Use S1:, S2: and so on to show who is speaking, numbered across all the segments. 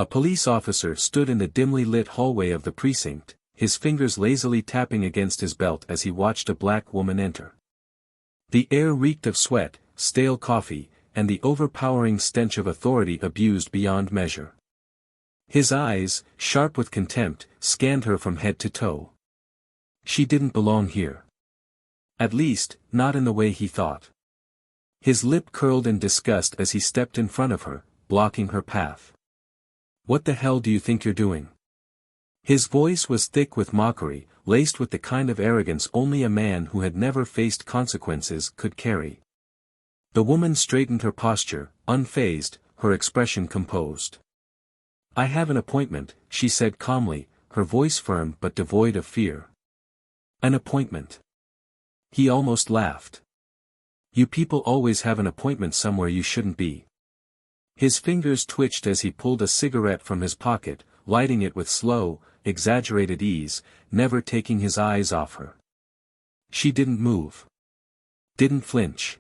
S1: A police officer stood in the dimly lit hallway of the precinct, his fingers lazily tapping against his belt as he watched a black woman enter. The air reeked of sweat, stale coffee, and the overpowering stench of authority abused beyond measure. His eyes, sharp with contempt, scanned her from head to toe. She didn't belong here. At least, not in the way he thought. His lip curled in disgust as he stepped in front of her, blocking her path. "What the hell do you think you're doing?" His voice was thick with mockery, laced with the kind of arrogance only a man who had never faced consequences could carry. The woman straightened her posture, unfazed, her expression composed. "I have an appointment," she said calmly, her voice firm but devoid of fear. "An appointment?" He almost laughed. "You people always have an appointment somewhere you shouldn't be." His fingers twitched as he pulled a cigarette from his pocket, lighting it with slow, exaggerated ease, never taking his eyes off her. She didn't move. Didn't flinch.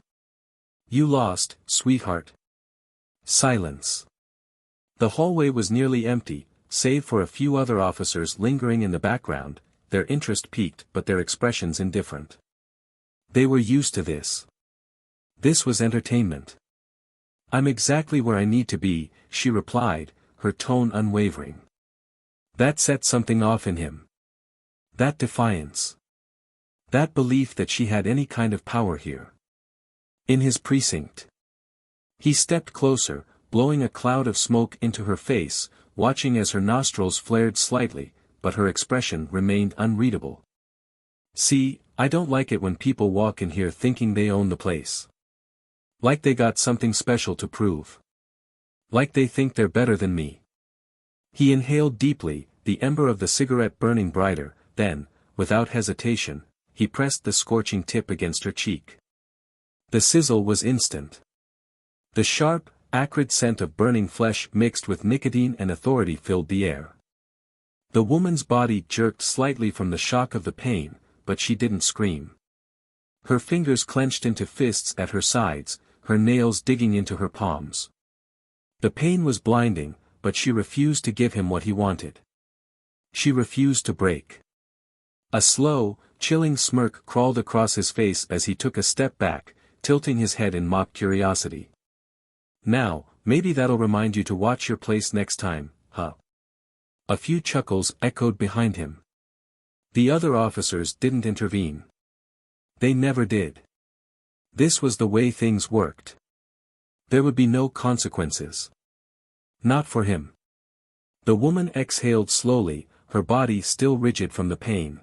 S1: "You lost, sweetheart." Silence. The hallway was nearly empty, save for a few other officers lingering in the background, their interest piqued but their expressions indifferent. They were used to this. This was entertainment. "I'm exactly where I need to be," she replied, her tone unwavering. That set something off in him. That defiance. That belief that she had any kind of power here. In his precinct. He stepped closer, blowing a cloud of smoke into her face, watching as her nostrils flared slightly, but her expression remained unreadable. "See, I don't like it when people walk in here thinking they own the place. Like they got something special to prove. Like they think they're better than me." He inhaled deeply, the ember of the cigarette burning brighter, then, without hesitation, he pressed the scorching tip against her cheek. The sizzle was instant. The sharp, acrid scent of burning flesh mixed with nicotine and authority filled the air. The woman's body jerked slightly from the shock of the pain, but she didn't scream. Her fingers clenched into fists at her sides, her nails digging into her palms. The pain was blinding, but she refused to give him what he wanted. She refused to break. A slow, chilling smirk crawled across his face as he took a step back, tilting his head in mock curiosity. "Now, maybe that'll remind you to watch your place next time, huh?" A few chuckles echoed behind him. The other officers didn't intervene. They never did. This was the way things worked. There would be no consequences. Not for him. The woman exhaled slowly, her body still rigid from the pain.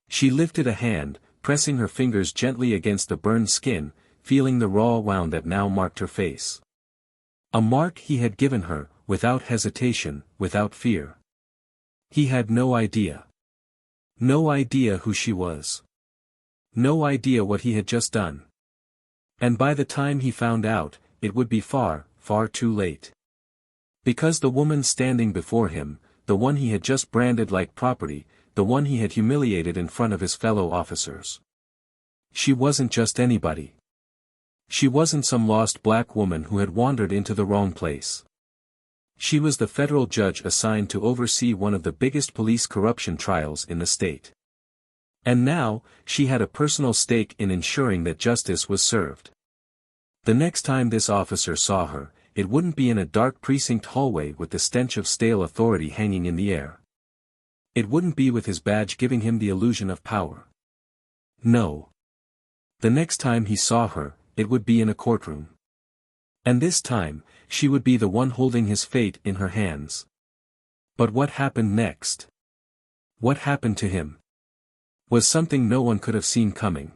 S1: She lifted a hand, pressing her fingers gently against the burned skin, feeling the raw wound that now marked her face. A mark he had given her, without hesitation, without fear. He had no idea. No idea who she was. No idea what he had just done. And by the time he found out, it would be far, far too late. Because the woman standing before him, the one he had just branded like property, the one he had humiliated in front of his fellow officers. She wasn't just anybody. She wasn't some lost black woman who had wandered into the wrong place. She was the federal judge assigned to oversee one of the biggest police corruption trials in the state. And now, she had a personal stake in ensuring that justice was served. The next time this officer saw her, it wouldn't be in a dark precinct hallway with the stench of stale authority hanging in the air. It wouldn't be with his badge giving him the illusion of power. No. The next time he saw her, it would be in a courtroom. And this time, she would be the one holding his fate in her hands. But what happened next? What happened to him? Was something no one could have seen coming.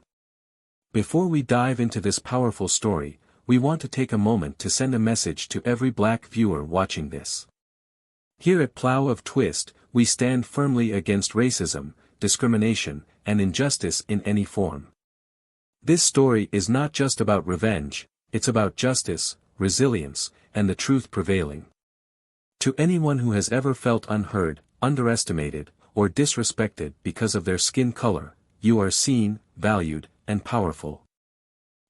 S1: Before we dive into this powerful story, we want to take a moment to send a message to every black viewer watching this. Here at Plow of Twist, we stand firmly against racism, discrimination, and injustice in any form. This story is not just about revenge, it's about justice, resilience, and the truth prevailing. To anyone who has ever felt unheard, underestimated, or disrespected because of their skin color, you are seen, valued, and powerful.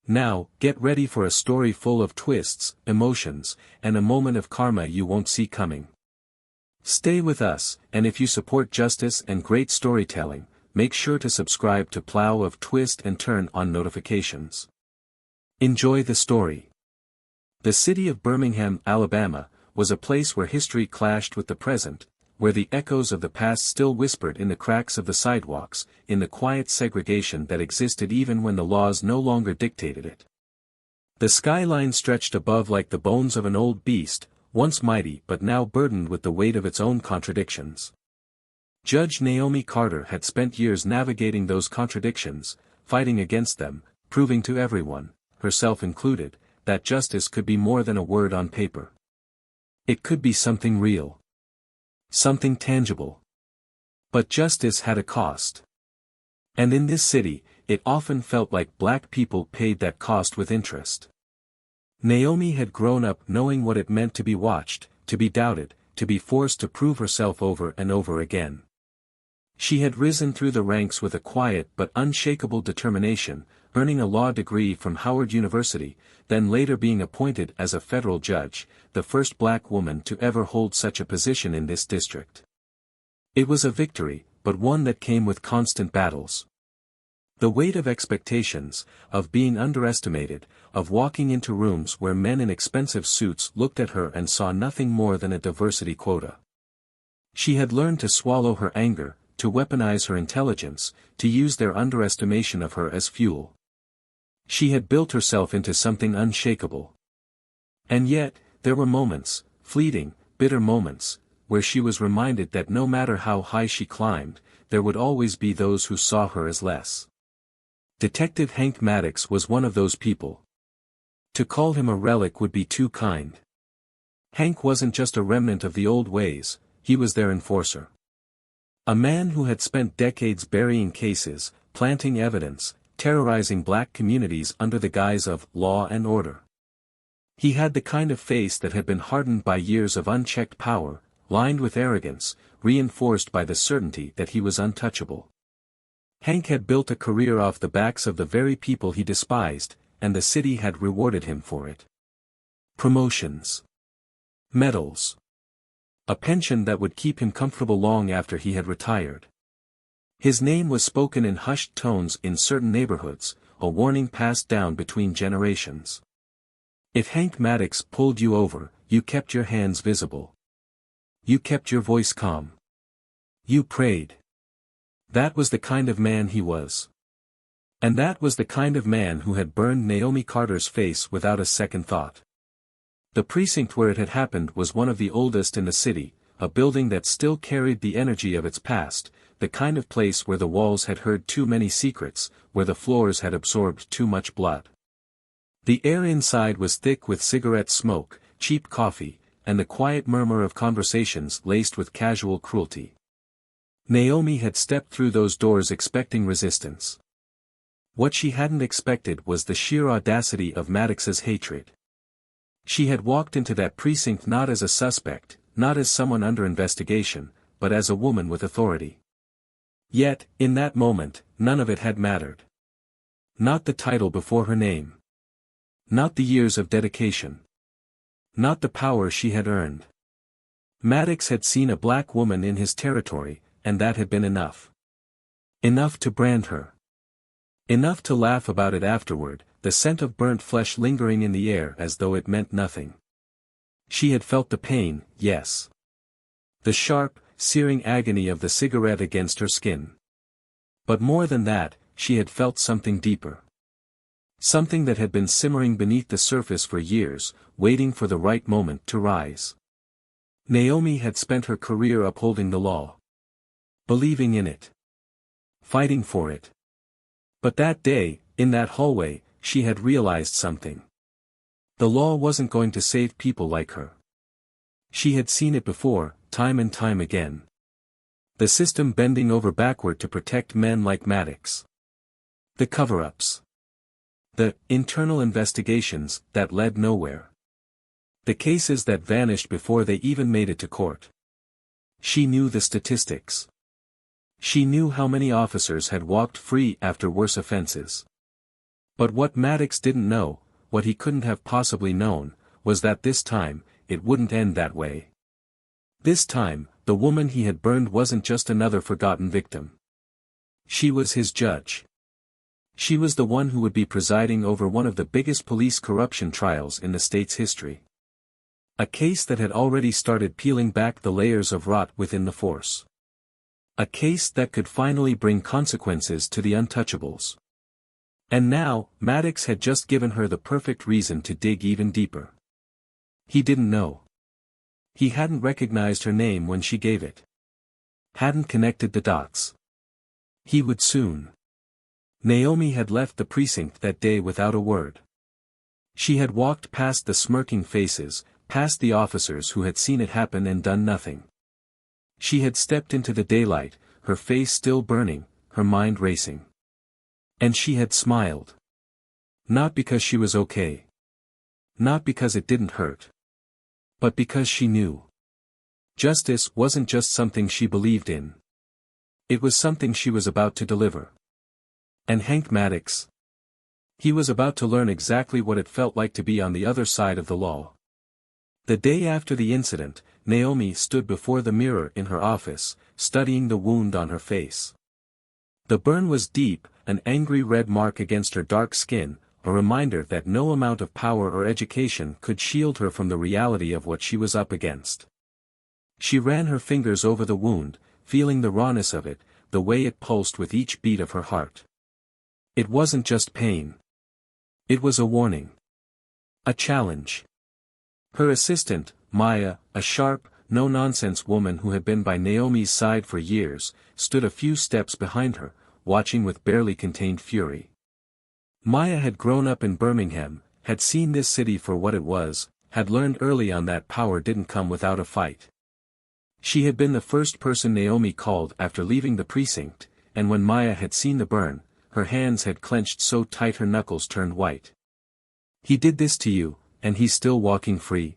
S1: Now, get ready for a story full of twists, emotions, and a moment of karma you won't see coming. Stay with us, and if you support justice and great storytelling, make sure to subscribe to Plow of Twist and turn on notifications. Enjoy the story. The city of Birmingham, Alabama, was a place where history clashed with the present, where the echoes of the past still whispered in the cracks of the sidewalks, in the quiet segregation that existed even when the laws no longer dictated it. The skyline stretched above like the bones of an old beast, once mighty but now burdened with the weight of its own contradictions. Judge Naomi Carter had spent years navigating those contradictions, fighting against them, proving to everyone, herself included, that justice could be more than a word on paper. It could be something real. Something tangible. But justice had a cost. And in this city, it often felt like black people paid that cost with interest. Naomi had grown up knowing what it meant to be watched, to be doubted, to be forced to prove herself over and over again. She had risen through the ranks with a quiet but unshakable determination, earning a law degree from Howard University, then later being appointed as a federal judge, the first black woman to ever hold such a position in this district. It was a victory, but one that came with constant battles. The weight of expectations, of being underestimated, of walking into rooms where men in expensive suits looked at her and saw nothing more than a diversity quota. She had learned to swallow her anger, to weaponize her intelligence, to use their underestimation of her as fuel. She had built herself into something unshakable. And yet, there were moments, fleeting, bitter moments, where she was reminded that no matter how high she climbed, there would always be those who saw her as less. Detective Hank Maddox was one of those people. To call him a relic would be too kind. Hank wasn't just a remnant of the old ways, he was their enforcer. A man who had spent decades burying cases, planting evidence, terrorizing black communities under the guise of law and order. He had the kind of face that had been hardened by years of unchecked power, lined with arrogance, reinforced by the certainty that he was untouchable. Hank had built a career off the backs of the very people he despised, and the city had rewarded him for it. Promotions. Medals. A pension that would keep him comfortable long after he had retired. His name was spoken in hushed tones in certain neighborhoods, a warning passed down between generations. If Hank Maddox pulled you over, you kept your hands visible. You kept your voice calm. You prayed. That was the kind of man he was. And that was the kind of man who had burned Naomi Carter's face without a second thought. The precinct where it had happened was one of the oldest in the city, a building that still carried the energy of its past, the kind of place where the walls had heard too many secrets, where the floors had absorbed too much blood. The air inside was thick with cigarette smoke, cheap coffee, and the quiet murmur of conversations laced with casual cruelty. Naomi had stepped through those doors expecting resistance. What she hadn't expected was the sheer audacity of Maddox's hatred. She had walked into that precinct not as a suspect, not as someone under investigation, but as a woman with authority. Yet, in that moment, none of it had mattered. Not the title before her name. Not the years of dedication. Not the power she had earned. Maddox had seen a black woman in his territory, and that had been enough. Enough to brand her. Enough to laugh about it afterward, the scent of burnt flesh lingering in the air as though it meant nothing. She had felt the pain, yes. The sharp, searing agony of the cigarette against her skin. But more than that, she had felt something deeper. Something that had been simmering beneath the surface for years, waiting for the right moment to rise. Naomi had spent her career upholding the law. Believing in it. Fighting for it. But that day, in that hallway, she had realized something. The law wasn't going to save people like her. She had seen it before, time and time again. The system bending over backward to protect men like Maddox. The cover-ups. The internal investigations that led nowhere. The cases that vanished before they even made it to court. She knew the statistics. She knew how many officers had walked free after worse offenses. But what Maddox didn't know, what he couldn't have possibly known, was that this time, it wouldn't end that way. This time, the woman he had burned wasn't just another forgotten victim. She was his judge. She was the one who would be presiding over one of the biggest police corruption trials in the state's history. A case that had already started peeling back the layers of rot within the force. A case that could finally bring consequences to the untouchables. And now, Maddox had just given her the perfect reason to dig even deeper. He didn't know. He hadn't recognized her name when she gave it. Hadn't connected the dots. He would soon. Naomi had left the precinct that day without a word. She had walked past the smirking faces, past the officers who had seen it happen and done nothing. She had stepped into the daylight, her face still burning, her mind racing. And she had smiled. Not because she was okay. Not because it didn't hurt. But because she knew. Justice wasn't just something she believed in. It was something she was about to deliver. And Hank Maddox? He was about to learn exactly what it felt like to be on the other side of the law. The day after the incident, Naomi stood before the mirror in her office, studying the wound on her face. The burn was deep, an angry red mark against her dark skin, a reminder that no amount of power or education could shield her from the reality of what she was up against. She ran her fingers over the wound, feeling the rawness of it, the way it pulsed with each beat of her heart. It wasn't just pain. It was a warning. A challenge. Her assistant, Maya, a sharp, no-nonsense woman who had been by Naomi's side for years, stood a few steps behind her, watching with barely contained fury. Maya had grown up in Birmingham, had seen this city for what it was, had learned early on that power didn't come without a fight. She had been the first person Naomi called after leaving the precinct, and when Maya had seen the burn, her hands had clenched so tight her knuckles turned white. "He did this to you, and he's still walking free?"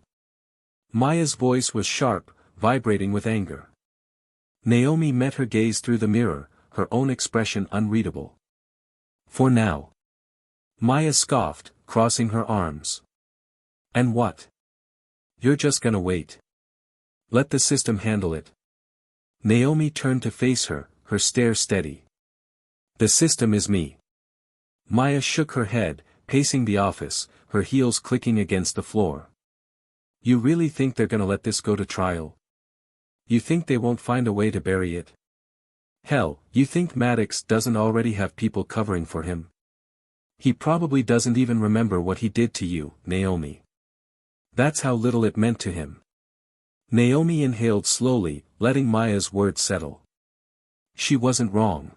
S1: Maya's voice was sharp, vibrating with anger. Naomi met her gaze through the mirror, her own expression unreadable. "For now." Maya scoffed, crossing her arms. "And what? You're just gonna wait? Let the system handle it?" Naomi turned to face her, her stare steady. "The system is me." Maya shook her head, pacing the office, her heels clicking against the floor. "You really think they're gonna let this go to trial? You think they won't find a way to bury it? Hell, you think Maddox doesn't already have people covering for him? He probably doesn't even remember what he did to you, Naomi. That's how little it meant to him." Naomi inhaled slowly, letting Maya's words settle. She wasn't wrong.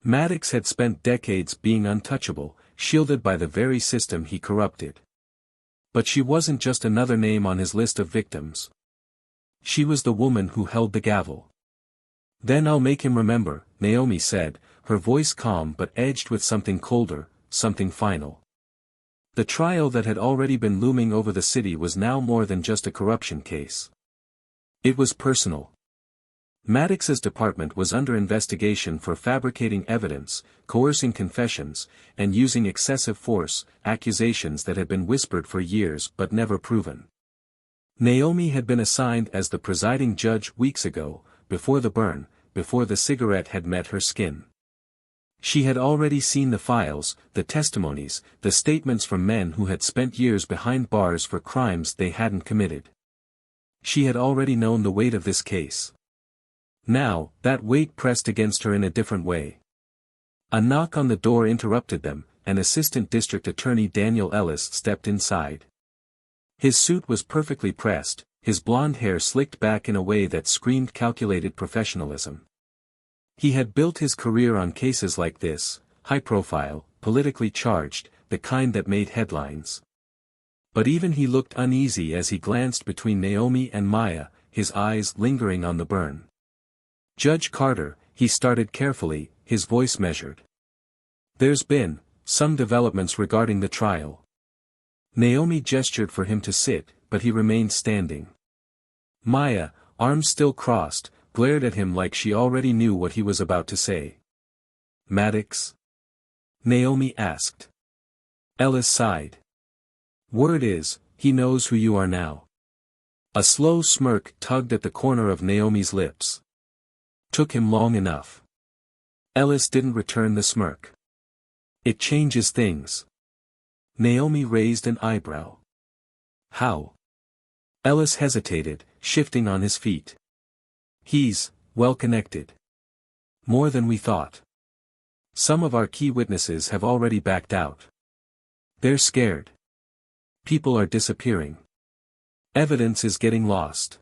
S1: Maddox had spent decades being untouchable, shielded by the very system he corrupted. But she wasn't just another name on his list of victims. She was the woman who held the gavel. "Then I'll make him remember," Naomi said, her voice calm but edged with something colder, something final. The trial that had already been looming over the city was now more than just a corruption case. It was personal. Maddox's department was under investigation for fabricating evidence, coercing confessions, and using excessive force, accusations that had been whispered for years but never proven. Naomi had been assigned as the presiding judge weeks ago, before the burn, before the cigarette had met her skin. She had already seen the files, the testimonies, the statements from men who had spent years behind bars for crimes they hadn't committed. She had already known the weight of this case. Now, that weight pressed against her in a different way. A knock on the door interrupted them, and Assistant District Attorney Daniel Ellis stepped inside. His suit was perfectly pressed, his blonde hair slicked back in a way that screamed calculated professionalism. He had built his career on cases like this, high-profile, politically charged, the kind that made headlines. But even he looked uneasy as he glanced between Naomi and Maya, his eyes lingering on the burn. "Judge Carter," he started carefully, his voice measured. "There's been some developments regarding the trial." Naomi gestured for him to sit, but he remained standing. Maya, arms still crossed, glared at him like she already knew what he was about to say. "Maddox?" Naomi asked. Ellis sighed. "Word is, he knows who you are now." A slow smirk tugged at the corner of Naomi's lips. Took him long enough. Ellis didn't return the smirk. It changes things. Naomi raised an eyebrow. How? Ellis hesitated, shifting on his feet. He's well connected. More than we thought. Some of our key witnesses have already backed out. They're scared. People are disappearing. Evidence is getting lost.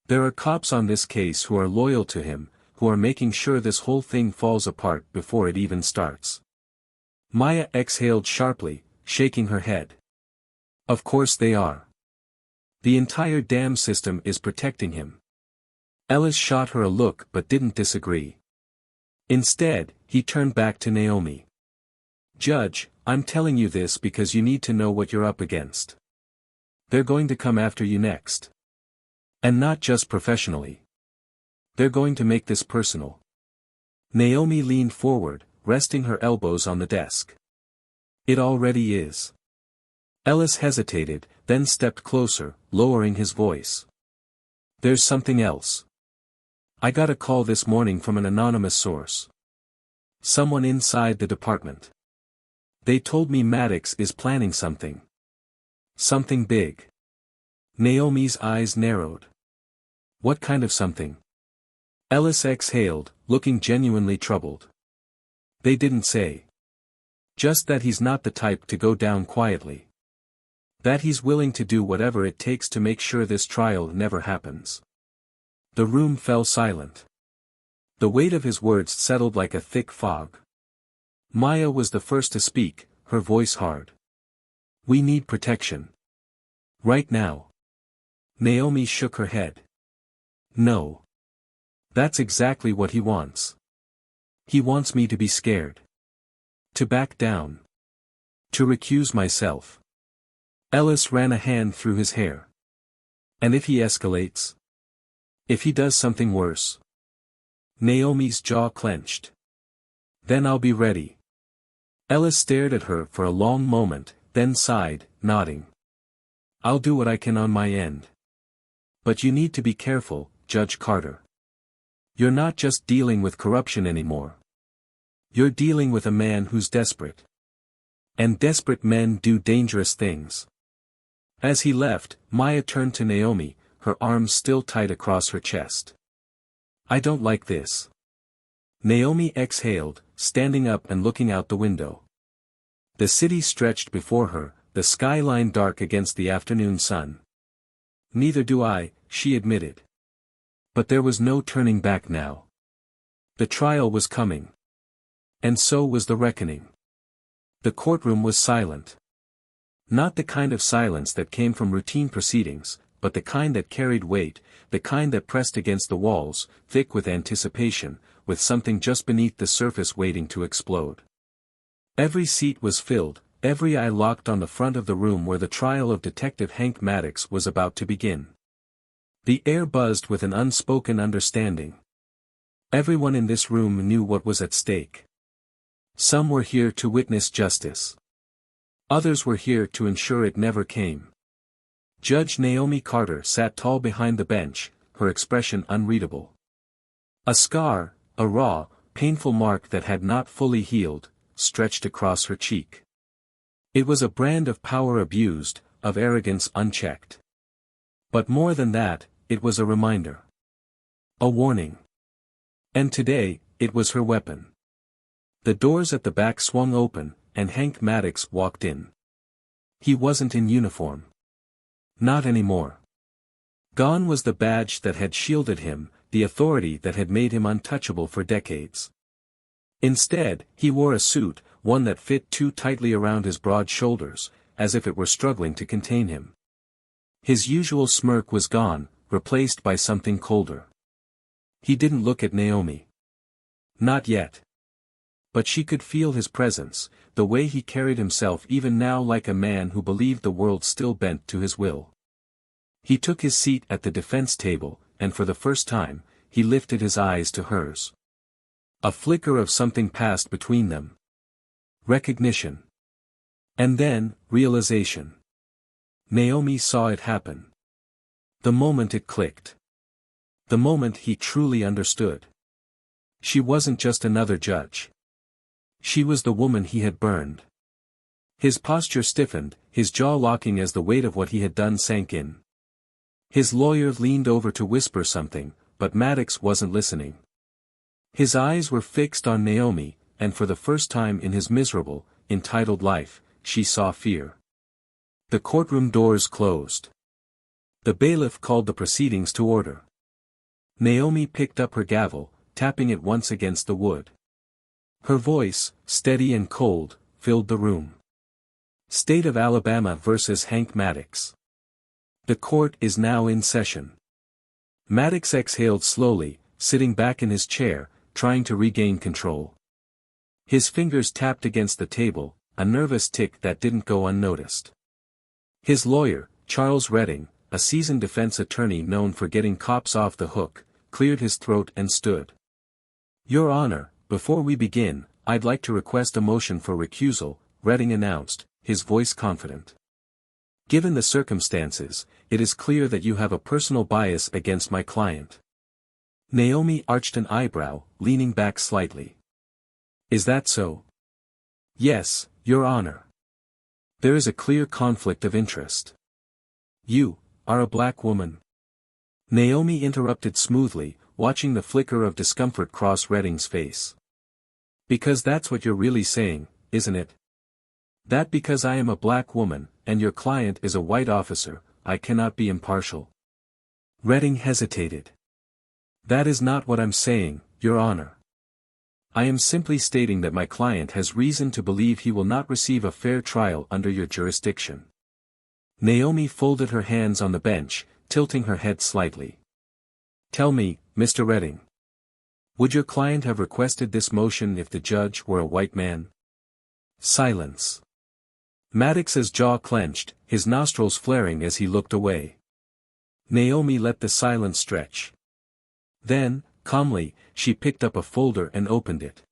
S1: There are cops on this case who are loyal to him, who are making sure this whole thing falls apart before it even starts. Maya exhaled sharply, shaking her head. Of course they are. The entire damn system is protecting him. Ellis shot her a look but didn't disagree. Instead, he turned back to Naomi. Judge, I'm telling you this because you need to know what you're up against. They're going to come after you next. And not just professionally. They're going to make this personal. Naomi leaned forward, resting her elbows on the desk. It already is. Ellis hesitated, then stepped closer, lowering his voice. There's something else. I got a call this morning from an anonymous source. Someone inside the department. They told me Maddox is planning something. Something big. Naomi's eyes narrowed. What kind of something? Ellis exhaled, looking genuinely troubled. They didn't say. Just that he's not the type to go down quietly. That he's willing to do whatever it takes to make sure this trial never happens. The room fell silent. The weight of his words settled like a thick fog. Maya was the first to speak, her voice hard. We need protection. Right now. Naomi shook her head. No. That's exactly what he wants. He wants me to be scared. To back down. To recuse myself. Ellis ran a hand through his hair. And if he escalates? If he does something worse? Naomi's jaw clenched. Then I'll be ready. Ellis stared at her for a long moment, then sighed, nodding. I'll do what I can on my end. But you need to be careful, Judge Carter. You're not just dealing with corruption anymore. You're dealing with a man who's desperate. And desperate men do dangerous things. As he left, Maya turned to Naomi, her arms still tight across her chest. I don't like this. Naomi exhaled, standing up and looking out the window. The city stretched before her, the skyline dark against the afternoon sun. Neither do I, she admitted. But there was no turning back now. The trial was coming. And so was the reckoning. The courtroom was silent. Not the kind of silence that came from routine proceedings, but the kind that carried weight, the kind that pressed against the walls, thick with anticipation, with something just beneath the surface waiting to explode. Every seat was filled, every eye locked on the front of the room where the trial of Detective Hank Maddox was about to begin. The air buzzed with an unspoken understanding. Everyone in this room knew what was at stake. Some were here to witness justice. Others were here to ensure it never came. Judge Naomi Carter sat tall behind the bench, her expression unreadable. A scar, a raw, painful mark that had not fully healed, stretched across her cheek. It was a brand of power abused, of arrogance unchecked. But more than that, it was a reminder. A warning. And today, it was her weapon. The doors at the back swung open, and Hank Maddox walked in. He wasn't in uniform. Not anymore. Gone was the badge that had shielded him, the authority that had made him untouchable for decades. Instead, he wore a suit, one that fit too tightly around his broad shoulders, as if it were struggling to contain him. His usual smirk was gone, replaced by something colder. He didn't look at Naomi. Not yet. But she could feel his presence, the way he carried himself even now like a man who believed the world still bent to his will. He took his seat at the defense table, and for the first time, he lifted his eyes to hers. A flicker of something passed between them. Recognition. And then, realization. Naomi saw it happen. The moment it clicked. The moment he truly understood. She wasn't just another judge. She was the woman he had burned. His posture stiffened, his jaw locking as the weight of what he had done sank in. His lawyer leaned over to whisper something, but Maddox wasn't listening. His eyes were fixed on Naomi, and for the first time in his miserable, entitled life, she saw fear. The courtroom doors closed. The bailiff called the proceedings to order. Naomi picked up her gavel, tapping it once against the wood. Her voice, steady and cold, filled the room. State of Alabama versus Hank Maddox. The court is now in session. Maddox exhaled slowly, sitting back in his chair, trying to regain control. His fingers tapped against the table, a nervous tick that didn't go unnoticed. His lawyer, Charles Redding, a seasoned defense attorney known for getting cops off the hook, cleared his throat and stood. Your Honor, before we begin, I'd like to request a motion for recusal, Redding announced, his voice confident. Given the circumstances, it is clear that you have a personal bias against my client. Naomi arched an eyebrow, leaning back slightly. Is that so? Yes, Your Honor. There is a clear conflict of interest. You are a black woman. Naomi interrupted smoothly, watching the flicker of discomfort cross Redding's face. Because that's what you're really saying, isn't it? That because I am a black woman, and your client is a white officer, I cannot be impartial. Redding hesitated. That is not what I'm saying, Your Honor. I am simply stating that my client has reason to believe he will not receive a fair trial under your jurisdiction. Naomi folded her hands on the bench, tilting her head slightly. Tell me, Mr. Redding. Would your client have requested this motion if the judge were a white man? Silence. Maddox's jaw clenched, his nostrils flaring as he looked away. Naomi let the silence stretch. Then, calmly, she picked up a folder and opened it.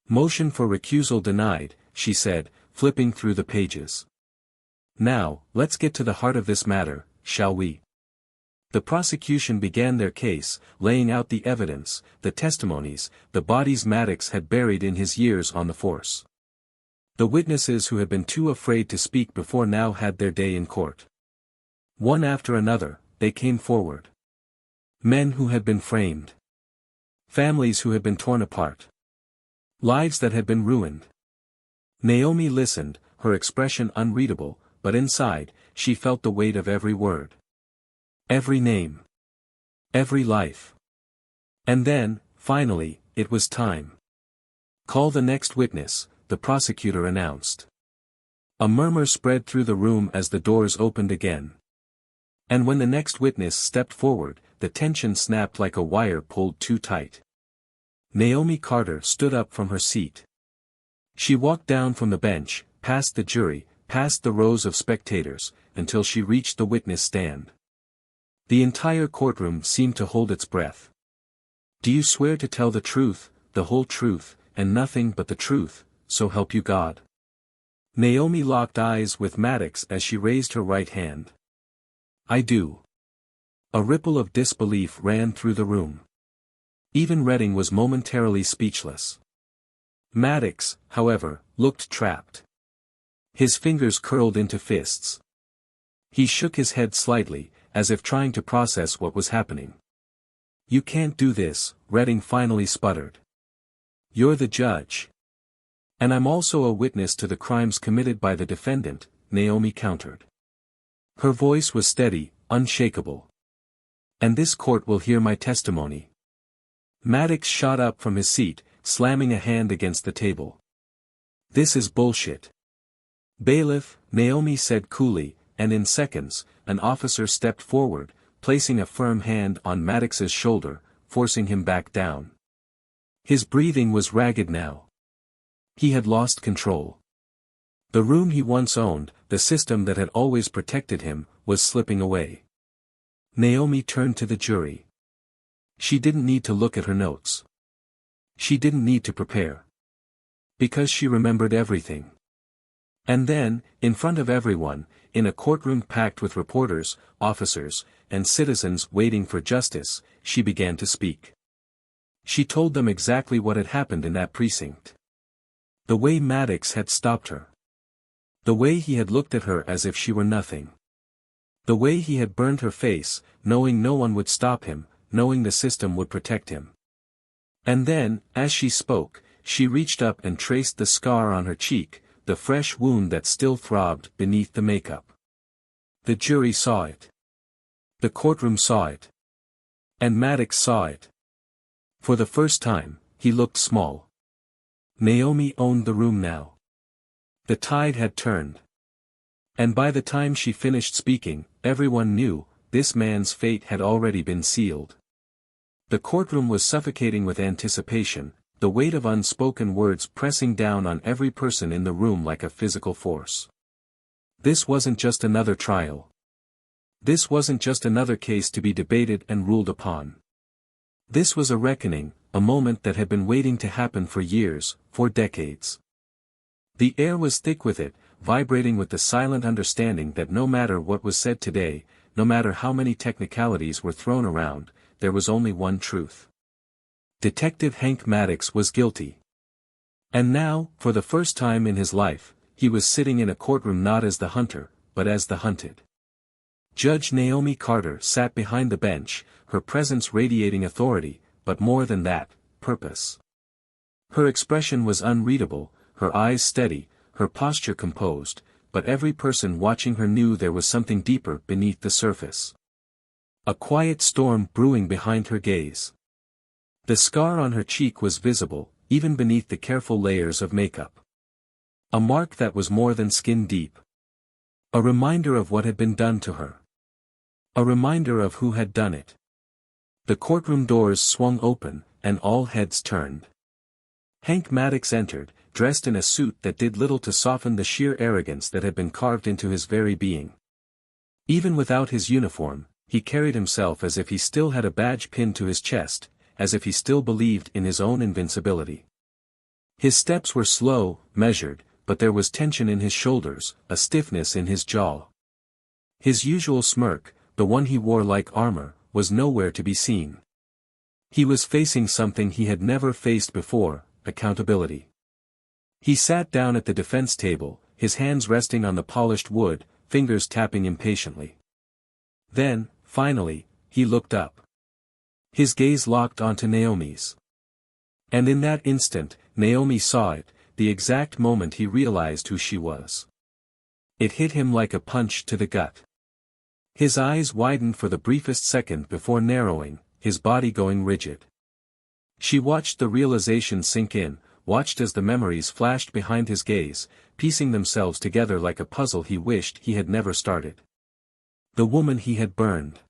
S1: Motion for recusal denied, she said, flipping through the pages. Now, let's get to the heart of this matter, shall we? The prosecution began their case, laying out the evidence, the testimonies, the bodies Maddox had buried in his years on the force. The witnesses who had been too afraid to speak before now had their day in court. One after another, they came forward. Men who had been framed. Families who had been torn apart. Lives that had been ruined. Naomi listened, her expression unreadable, but inside, she felt the weight of every word. Every name. Every life. And then, finally, it was time. Call the next witness, the prosecutor announced. A murmur spread through the room as the doors opened again. And when the next witness stepped forward, the tension snapped like a wire pulled too tight. Naomi Carter stood up from her seat. She walked down from the bench, past the jury, past the rows of spectators, until she reached the witness stand. The entire courtroom seemed to hold its breath. Do you swear to tell the truth, the whole truth, and nothing but the truth, so help you God? Naomi locked eyes with Maddox as she raised her right hand. I do. A ripple of disbelief ran through the room. Even Redding was momentarily speechless. Maddox, however, looked trapped. His fingers curled into fists. He shook his head slightly, as if trying to process what was happening. You can't do this, Redding finally sputtered. You're the judge. And I'm also a witness to the crimes committed by the defendant, Naomi countered. Her voice was steady, unshakable. And this court will hear my testimony. Maddox shot up from his seat, slamming a hand against the table. This is bullshit. Bailiff, Naomi said coolly, and in seconds, an officer stepped forward, placing a firm hand on Maddox's shoulder, forcing him back down. His breathing was ragged now. He had lost control. The room he once owned, the system that had always protected him, was slipping away. Naomi turned to the jury. She didn't need to look at her notes. She didn't need to prepare. Because she remembered everything. And then, in front of everyone, in a courtroom packed with reporters, officers, and citizens waiting for justice, she began to speak. She told them exactly what had happened in that precinct. The way Maddox had stopped her. The way he had looked at her as if she were nothing. The way he had burned her face, knowing no one would stop him, knowing the system would protect him. And then, as she spoke, she reached up and traced the scar on her cheek, the fresh wound that still throbbed beneath the makeup. The jury saw it. The courtroom saw it. And Maddox saw it. For the first time, he looked small. Naomi owned the room now. The tide had turned. And by the time she finished speaking, everyone knew, this man's fate had already been sealed. The courtroom was suffocating with anticipation, the weight of unspoken words pressing down on every person in the room like a physical force. This wasn't just another trial. This wasn't just another case to be debated and ruled upon. This was a reckoning, a moment that had been waiting to happen for years, for decades. The air was thick with it, vibrating with the silent understanding that no matter what was said today, no matter how many technicalities were thrown around, there was only one truth. Detective Hank Maddox was guilty. And now, for the first time in his life, he was sitting in a courtroom not as the hunter, but as the hunted. Judge Naomi Carter sat behind the bench, her presence radiating authority, but more than that, purpose. Her expression was unreadable, her eyes steady, her posture composed, but every person watching her knew there was something deeper beneath the surface. A quiet storm brewing behind her gaze. The scar on her cheek was visible, even beneath the careful layers of makeup. A mark that was more than skin deep. A reminder of what had been done to her. A reminder of who had done it. The courtroom doors swung open, and all heads turned. Hank Maddox entered, dressed in a suit that did little to soften the sheer arrogance that had been carved into his very being. Even without his uniform, he carried himself as if he still had a badge pinned to his chest, as if he still believed in his own invincibility. His steps were slow, measured, but there was tension in his shoulders, a stiffness in his jaw. His usual smirk, the one he wore like armor, was nowhere to be seen. He was facing something he had never faced before, accountability. He sat down at the defense table, his hands resting on the polished wood, fingers tapping impatiently. Then, finally, he looked up. His gaze locked onto Naomi's. And in that instant, Naomi saw it, the exact moment he realized who she was. It hit him like a punch to the gut. His eyes widened for the briefest second before narrowing, his body going rigid. She watched the realization sink in, watched as the memories flashed behind his gaze, piecing themselves together like a puzzle he wished he had never started. The woman he had burned.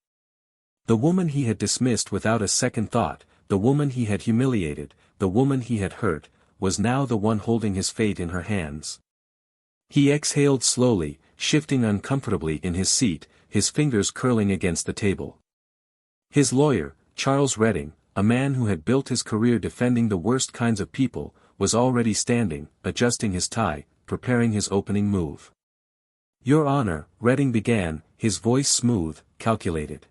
S1: The woman he had dismissed without a second thought, the woman he had humiliated, the woman he had hurt, was now the one holding his fate in her hands. He exhaled slowly, shifting uncomfortably in his seat, his fingers curling against the table. His lawyer, Charles Redding, a man who had built his career defending the worst kinds of people, was already standing, adjusting his tie, preparing his opening move. "Your Honor," Redding began, his voice smooth, calculated.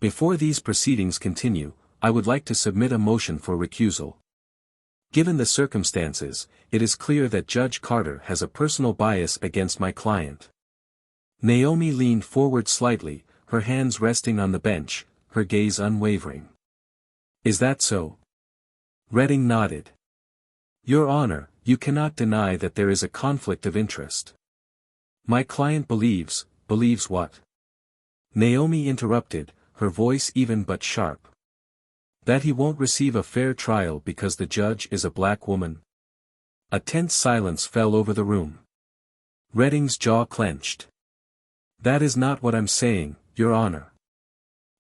S1: "Before these proceedings continue, I would like to submit a motion for recusal. Given the circumstances, it is clear that Judge Carter has a personal bias against my client." Naomi leaned forward slightly, her hands resting on the bench, her gaze unwavering. "Is that so?" Redding nodded. "Your Honor, you cannot deny that there is a conflict of interest." "My client believes what?" Naomi interrupted, her voice even but sharp. "That he won't receive a fair trial because the judge is a black woman." A tense silence fell over the room. Redding's jaw clenched. "That is not what I'm saying, Your Honor."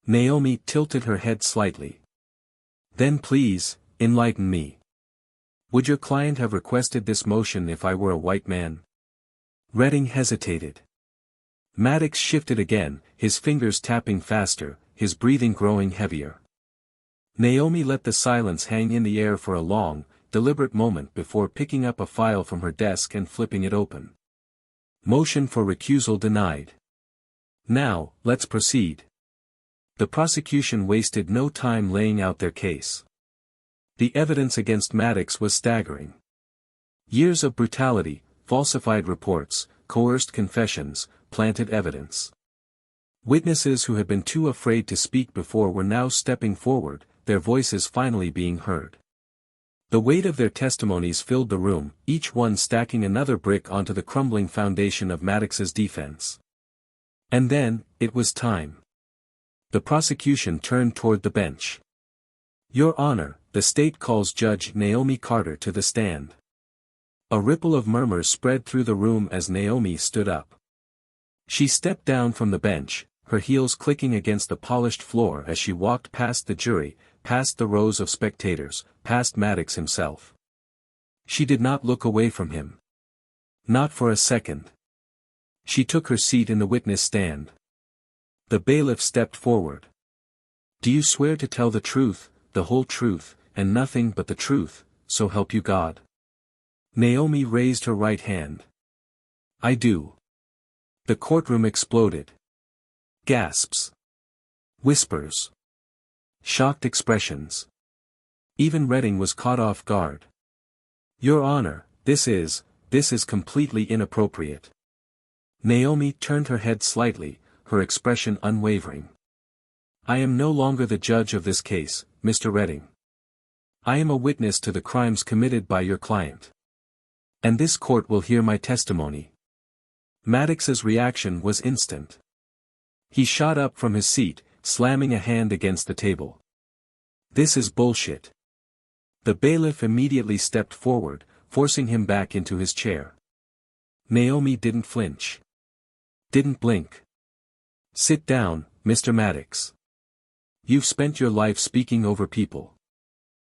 S1: Naomi tilted her head slightly. "Then please, enlighten me. Would your client have requested this motion if I were a white man?" Redding hesitated. Maddox shifted again, his fingers tapping faster, his breathing growing heavier. Naomi let the silence hang in the air for a long, deliberate moment before picking up a file from her desk and flipping it open. "Motion for recusal denied. Now, let's proceed." The prosecution wasted no time laying out their case. The evidence against Maddox was staggering. Years of brutality, falsified reports, coerced confessions, planted evidence. Witnesses who had been too afraid to speak before were now stepping forward, their voices finally being heard. The weight of their testimonies filled the room, each one stacking another brick onto the crumbling foundation of Maddox's defense. And then, it was time. The prosecution turned toward the bench. "Your Honor, the state calls Judge Naomi Carter to the stand." A ripple of murmurs spread through the room as Naomi stood up. She stepped down from the bench, her heels clicking against the polished floor as she walked past the jury, past the rows of spectators, past Maddox himself. She did not look away from him. Not for a second. She took her seat in the witness stand. The bailiff stepped forward. "Do you swear to tell the truth, the whole truth, and nothing but the truth, so help you God?" Naomi raised her right hand. "I do." The courtroom exploded. Gasps. Whispers. Shocked expressions. Even Redding was caught off guard. "Your Honor, this is completely inappropriate." Naomi turned her head slightly, her expression unwavering. "I am no longer the judge of this case, Mr. Redding. I am a witness to the crimes committed by your client. And this court will hear my testimony." Maddox's reaction was instant. He shot up from his seat, slamming a hand against the table. "This is bullshit." The bailiff immediately stepped forward, forcing him back into his chair. Naomi didn't flinch. Didn't blink. "Sit down, Mr. Maddox. You've spent your life speaking over people.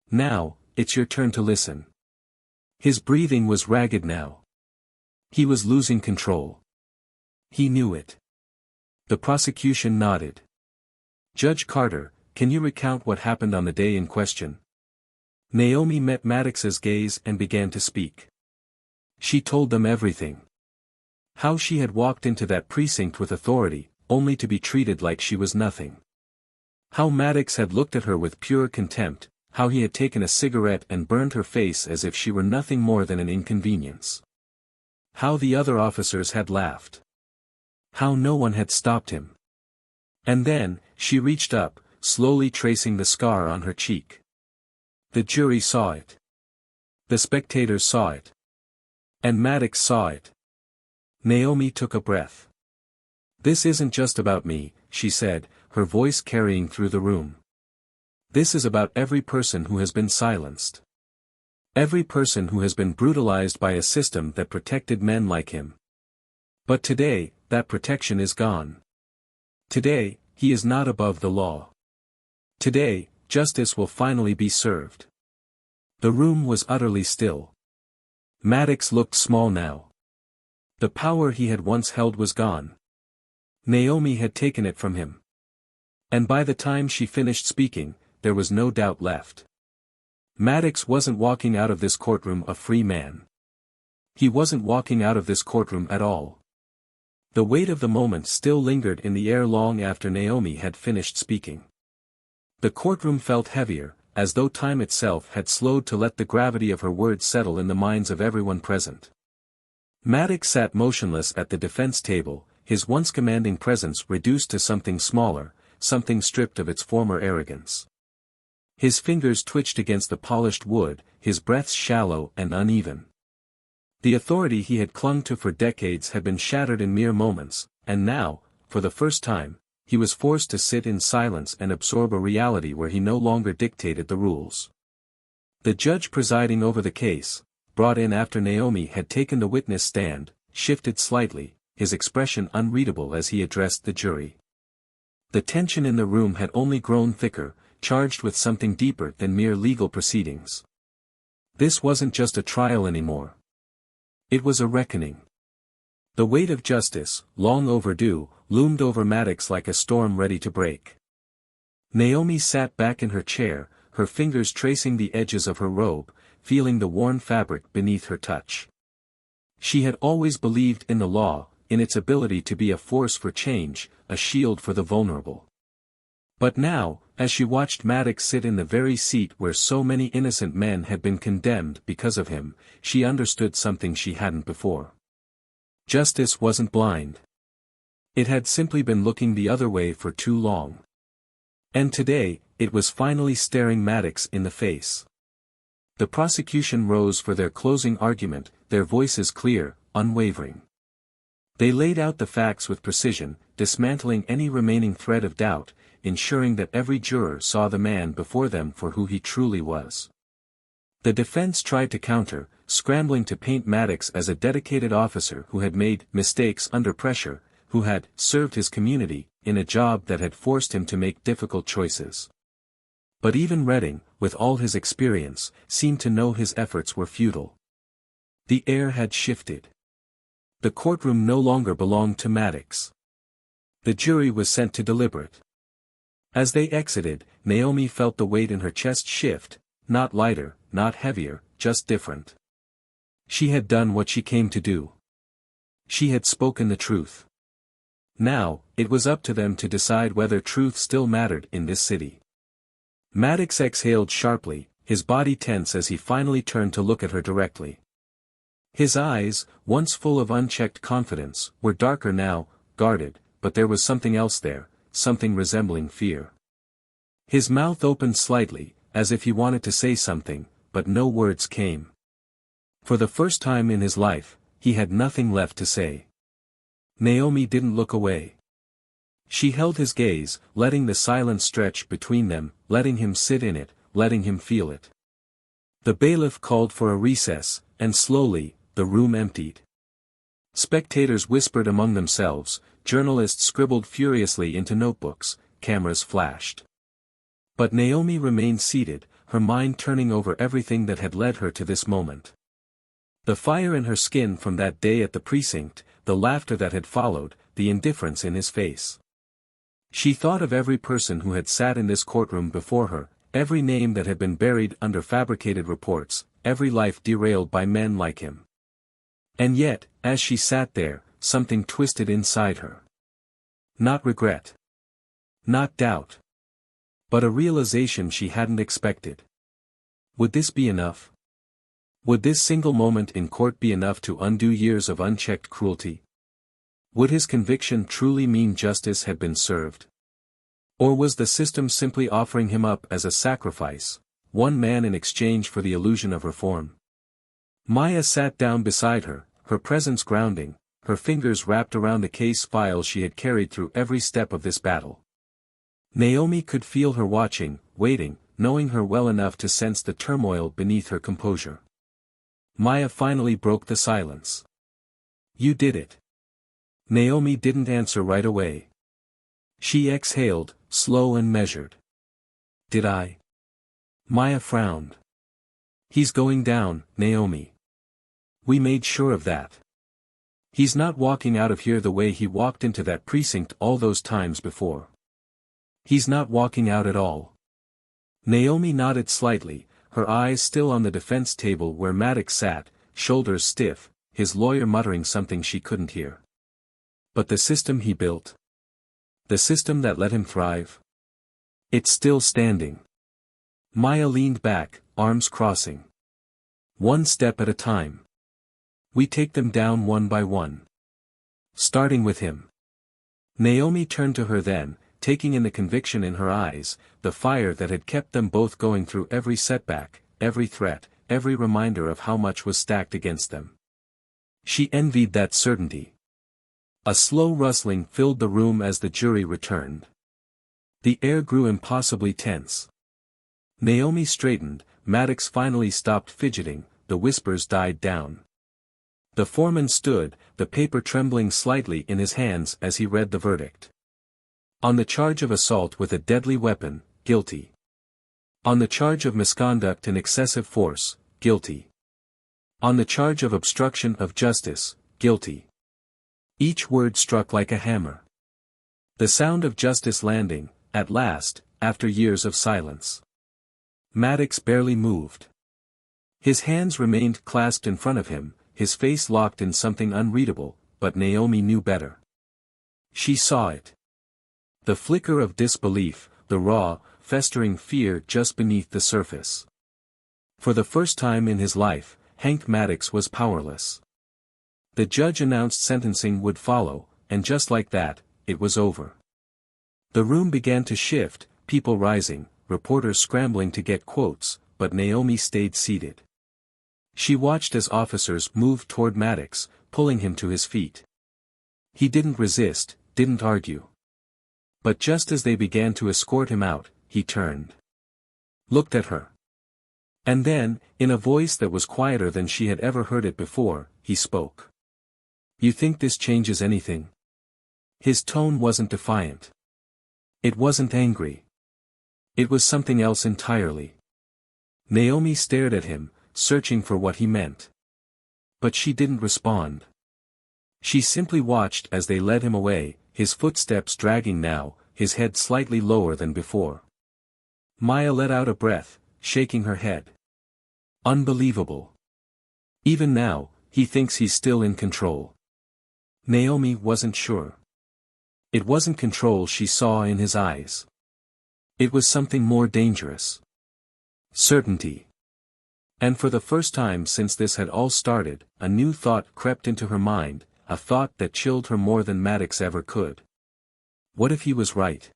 S1: Now, it's your turn to listen." His breathing was ragged now. He was losing control. He knew it. The prosecution nodded. "Judge Carter, can you recount what happened on the day in question?" Naomi met Maddox's gaze and began to speak. She told them everything. How she had walked into that precinct with authority, only to be treated like she was nothing. How Maddox had looked at her with pure contempt, how he had taken a cigarette and burned her face as if she were nothing more than an inconvenience. How the other officers had laughed. How no one had stopped him. And then, she reached up, slowly tracing the scar on her cheek. The jury saw it. The spectators saw it. And Maddox saw it. Naomi took a breath. "This isn't just about me," she said, her voice carrying through the room. "This is about every person who has been silenced. Every person who has been brutalized by a system that protected men like him. But today, that protection is gone. Today, he is not above the law. Today, justice will finally be served." The room was utterly still. Maddox looked small now. The power he had once held was gone. Naomi had taken it from him. And by the time she finished speaking, there was no doubt left. Maddox wasn't walking out of this courtroom a free man. He wasn't walking out of this courtroom at all. The weight of the moment still lingered in the air long after Naomi had finished speaking. The courtroom felt heavier, as though time itself had slowed to let the gravity of her words settle in the minds of everyone present. Maddox sat motionless at the defense table, his once commanding presence reduced to something smaller, something stripped of its former arrogance. His fingers twitched against the polished wood, his breaths shallow and uneven. The authority he had clung to for decades had been shattered in mere moments, and now, for the first time, he was forced to sit in silence and absorb a reality where he no longer dictated the rules. The judge presiding over the case, brought in after Naomi had taken the witness stand, shifted slightly, his expression unreadable as he addressed the jury. The tension in the room had only grown thicker, charged with something deeper than mere legal proceedings. This wasn't just a trial anymore. It was a reckoning. The weight of justice, long overdue, loomed over Maddox like a storm ready to break. Naomi sat back in her chair, her fingers tracing the edges of her robe, feeling the worn fabric beneath her touch. She had always believed in the law, in its ability to be a force for change, a shield for the vulnerable. But now, as she watched Maddox sit in the very seat where so many innocent men had been condemned because of him, she understood something she hadn't before. Justice wasn't blind. It had simply been looking the other way for too long. And today, it was finally staring Maddox in the face. The prosecution rose for their closing argument, their voices clear, unwavering. They laid out the facts with precision, dismantling any remaining thread of doubt, ensuring that every juror saw the man before them for who he truly was. The defense tried to counter, scrambling to paint Maddox as a dedicated officer who had made mistakes under pressure, who had served his community in a job that had forced him to make difficult choices. But even Redding, with all his experience, seemed to know his efforts were futile. The air had shifted. The courtroom no longer belonged to Maddox. The jury was sent to deliberate. As they exited, Naomi felt the weight in her chest shift, not lighter, not heavier, just different. She had done what she came to do. She had spoken the truth. Now, it was up to them to decide whether truth still mattered in this city. Maddox exhaled sharply, his body tense as he finally turned to look at her directly. His eyes, once full of unchecked confidence, were darker now, guarded, but there was something else there, something resembling fear. His mouth opened slightly, as if he wanted to say something, but no words came. For the first time in his life, he had nothing left to say. Naomi didn't look away. She held his gaze, letting the silence stretch between them, letting him sit in it, letting him feel it. The bailiff called for a recess, and slowly, the room emptied. Spectators whispered among themselves, journalists scribbled furiously into notebooks, cameras flashed. But Naomi remained seated, her mind turning over everything that had led her to this moment. The fire in her skin from that day at the precinct, the laughter that had followed, the indifference in his face. She thought of every person who had sat in this courtroom before her, every name that had been buried under fabricated reports, every life derailed by men like him. And yet, as she sat there, something twisted inside her. Not regret. Not doubt. But a realization she hadn't expected. Would this be enough? Would this single moment in court be enough to undo years of unchecked cruelty? Would his conviction truly mean justice had been served? Or was the system simply offering him up as a sacrifice, one man in exchange for the illusion of reform? Maya sat down beside her, her presence grounding, her fingers wrapped around the case file she had carried through every step of this battle. Naomi could feel her watching, waiting, knowing her well enough to sense the turmoil beneath her composure. Maya finally broke the silence. "You did it." Naomi didn't answer right away. She exhaled, slow and measured. "Did I?" Maya frowned. "He's going down, Naomi. We made sure of that. He's not walking out of here the way he walked into that precinct all those times before. He's not walking out at all." Naomi nodded slightly, her eyes still on the defense table where Maddox sat, shoulders stiff, his lawyer muttering something she couldn't hear. But the system he built? The system that let him thrive? It's still standing. Maya leaned back, arms crossing. "One step at a time. We take them down one by one. Starting with him." Naomi turned to her then, taking in the conviction in her eyes, the fire that had kept them both going through every setback, every threat, every reminder of how much was stacked against them. She envied that certainty. A slow rustling filled the room as the jury returned. The air grew impossibly tense. Naomi straightened, Maddox finally stopped fidgeting, the whispers died down. The foreman stood, the paper trembling slightly in his hands as he read the verdict. On the charge of assault with a deadly weapon, guilty. On the charge of misconduct and excessive force, guilty. On the charge of obstruction of justice, guilty. Each word struck like a hammer. The sound of justice landing, at last, after years of silence. Maddox barely moved. His hands remained clasped in front of him, his face locked in something unreadable, but Naomi knew better. She saw it. The flicker of disbelief, the raw, festering fear just beneath the surface. For the first time in his life, Hank Maddox was powerless. The judge announced sentencing would follow, and just like that, it was over. The room began to shift, people rising, reporters scrambling to get quotes, but Naomi stayed seated. She watched as officers moved toward Maddox, pulling him to his feet. He didn't resist, didn't argue. But just as they began to escort him out, he turned. Looked at her. And then, in a voice that was quieter than she had ever heard it before, he spoke. "You think this changes anything?" His tone wasn't defiant. It wasn't angry. It was something else entirely. Naomi stared at him, searching for what he meant. But she didn't respond. She simply watched as they led him away, his footsteps dragging now, his head slightly lower than before. Maya let out a breath, shaking her head. Unbelievable. Even now, he thinks he's still in control. Naomi wasn't sure. It wasn't control she saw in his eyes. It was something more dangerous. Certainty. And for the first time since this had all started, a new thought crept into her mind, a thought that chilled her more than Maddox ever could. What if he was right?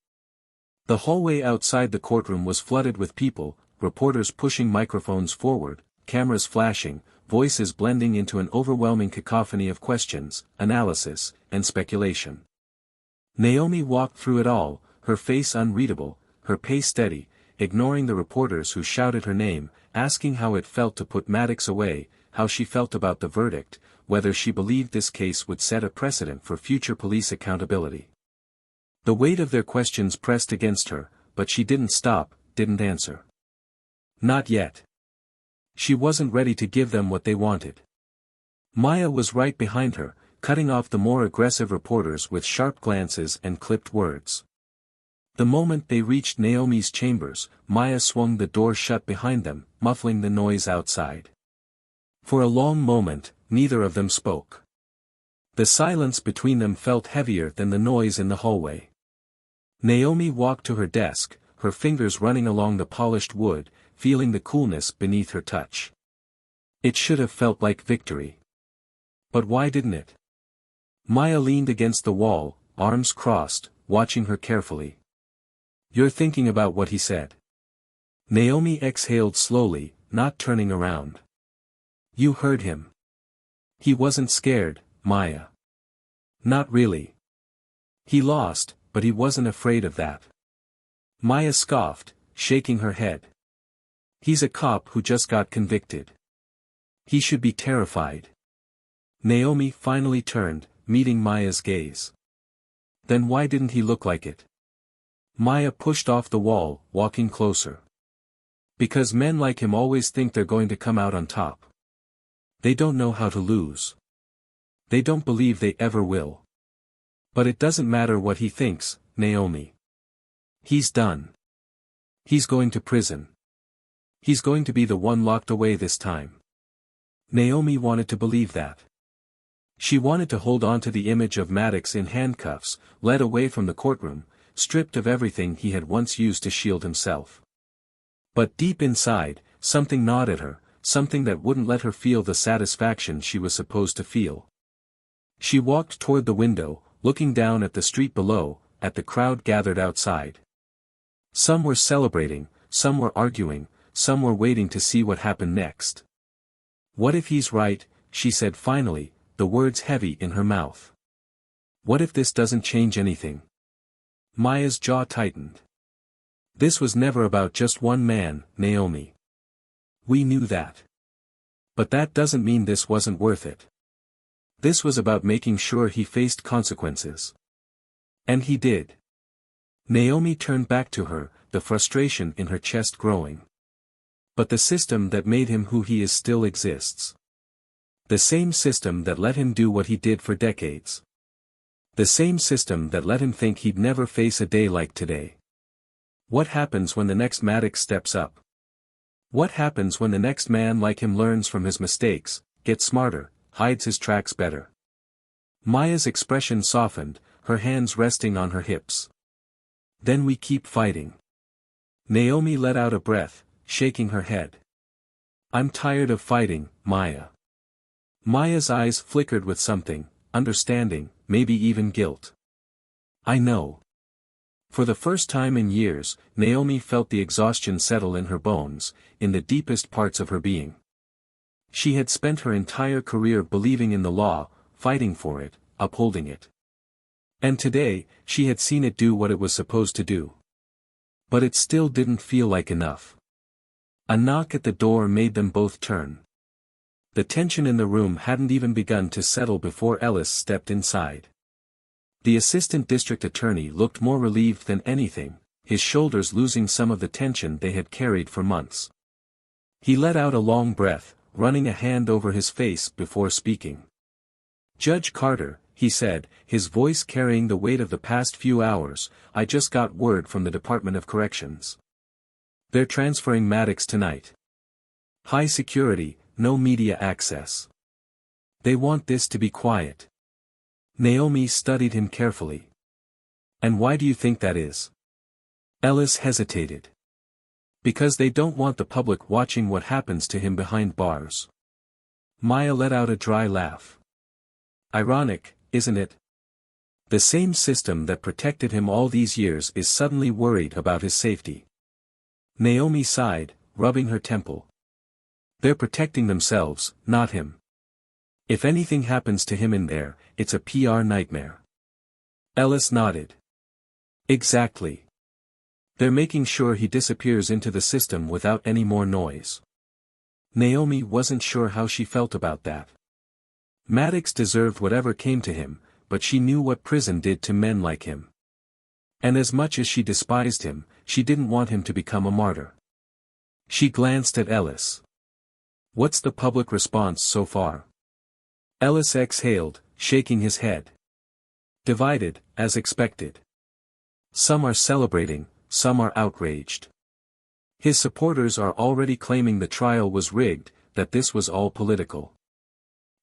S1: The hallway outside the courtroom was flooded with people, reporters pushing microphones forward, cameras flashing, voices blending into an overwhelming cacophony of questions, analysis, and speculation. Naomi walked through it all, her face unreadable, her pace steady, ignoring the reporters who shouted her name, asking how it felt to put Maddox away, how she felt about the verdict, whether she believed this case would set a precedent for future police accountability. The weight of their questions pressed against her, but she didn't stop, didn't answer. Not yet. She wasn't ready to give them what they wanted. Maya was right behind her, cutting off the more aggressive reporters with sharp glances and clipped words. The moment they reached Naomi's chambers, Maya swung the door shut behind them, muffling the noise outside. For a long moment, neither of them spoke. The silence between them felt heavier than the noise in the hallway. Naomi walked to her desk, her fingers running along the polished wood, feeling the coolness beneath her touch. It should have felt like victory. But why didn't it? Maya leaned against the wall, arms crossed, watching her carefully. "You're thinking about what he said." Naomi exhaled slowly, not turning around. "You heard him. He wasn't scared, Maya." "Not really. He lost, but he wasn't afraid of that." Maya scoffed, shaking her head. "He's a cop who just got convicted. He should be terrified." Naomi finally turned, meeting Maya's gaze. "Then why didn't he look like it?" Maya pushed off the wall, walking closer. "Because men like him always think they're going to come out on top. They don't know how to lose. They don't believe they ever will. But it doesn't matter what he thinks, Naomi. He's done. He's going to prison. He's going to be the one locked away this time." Naomi wanted to believe that. She wanted to hold on to the image of Maddox in handcuffs, led away from the courtroom, stripped of everything he had once used to shield himself. But deep inside, something gnawed at her, something that wouldn't let her feel the satisfaction she was supposed to feel. She walked toward the window, looking down at the street below, at the crowd gathered outside. Some were celebrating, some were arguing, some were waiting to see what happened next. "What if he's right?" she said finally, the words heavy in her mouth. "What if this doesn't change anything?" Maya's jaw tightened. This was never about just one man, Naomi. We knew that. But that doesn't mean this wasn't worth it. This was about making sure he faced consequences. And he did. Naomi turned back to her, the frustration in her chest growing. But the system that made him who he is still exists. The same system that let him do what he did for decades. The same system that let him think he'd never face a day like today. What happens when the next Maddox steps up? What happens when the next man like him learns from his mistakes, gets smarter, hides his tracks better? Maya's expression softened, her hands resting on her hips. Then we keep fighting. Naomi let out a breath, shaking her head. I'm tired of fighting, Maya. Maya's eyes flickered with something, understanding, maybe even guilt. I know. For the first time in years, Naomi felt the exhaustion settle in her bones, in the deepest parts of her being. She had spent her entire career believing in the law, fighting for it, upholding it. And today, she had seen it do what it was supposed to do. But it still didn't feel like enough. A knock at the door made them both turn. The tension in the room hadn't even begun to settle before Ellis stepped inside. The assistant district attorney looked more relieved than anything, his shoulders losing some of the tension they had carried for months. He let out a long breath, running a hand over his face before speaking. Judge Carter, he said, his voice carrying the weight of the past few hours, I just got word from the Department of Corrections. They're transferring Maddox tonight. High security, no media access. They want this to be quiet. Naomi studied him carefully. And why do you think that is? Ellis hesitated. Because they don't want the public watching what happens to him behind bars. Maya let out a dry laugh. Ironic, isn't it? The same system that protected him all these years is suddenly worried about his safety. Naomi sighed, rubbing her temple. They're protecting themselves, not him. If anything happens to him in there, it's a PR nightmare. Ellis nodded. Exactly. They're making sure he disappears into the system without any more noise. Naomi wasn't sure how she felt about that. Maddox deserved whatever came to him, but she knew what prison did to men like him. And as much as she despised him, she didn't want him to become a martyr. She glanced at Ellis. What's the public response so far? Ellis exhaled, shaking his head. Divided, as expected. Some are celebrating, some are outraged. His supporters are already claiming the trial was rigged, that this was all political.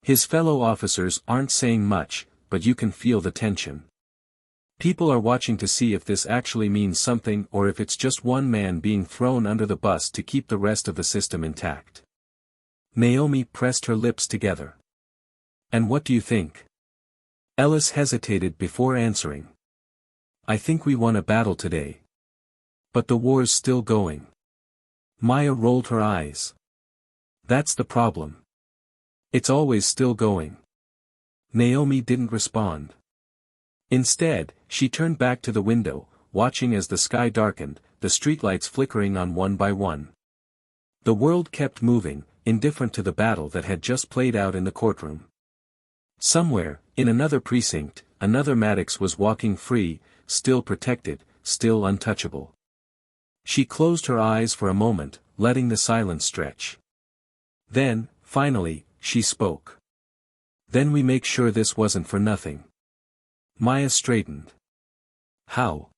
S1: His fellow officers aren't saying much, but you can feel the tension. People are watching to see if this actually means something or if it's just one man being thrown under the bus to keep the rest of the system intact. Naomi pressed her lips together. And what do you think? Ellis hesitated before answering. I think we won a battle today. But the war's still going. Maya rolled her eyes. That's the problem. It's always still going. Naomi didn't respond. Instead, she turned back to the window, watching as the sky darkened, the streetlights flickering on one by one. The world kept moving, indifferent to the battle that had just played out in the courtroom. Somewhere, in another precinct, another Maddox was walking free, still protected, still untouchable. She closed her eyes for a moment, letting the silence stretch. Then, finally, she spoke. Then we make sure this wasn't for nothing. Maya straightened. How?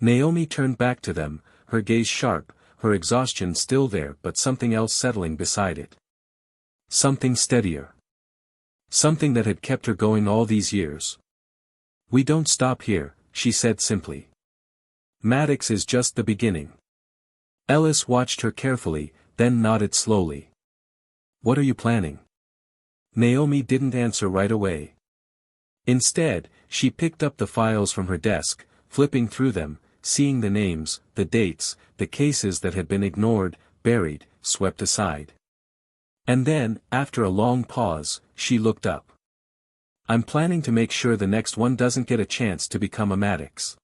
S1: Naomi turned back to them, her gaze sharp, her exhaustion still there but something else settling beside it. Something steadier. Something that had kept her going all these years. We don't stop here, she said simply. Maddox is just the beginning. Ellis watched her carefully, then nodded slowly. What are you planning? Naomi didn't answer right away. Instead, she picked up the files from her desk, flipping through them, seeing the names, the dates, the cases that had been ignored, buried, swept aside. And then, after a long pause, she looked up. I'm planning to make sure the next one doesn't get a chance to become a Maddox.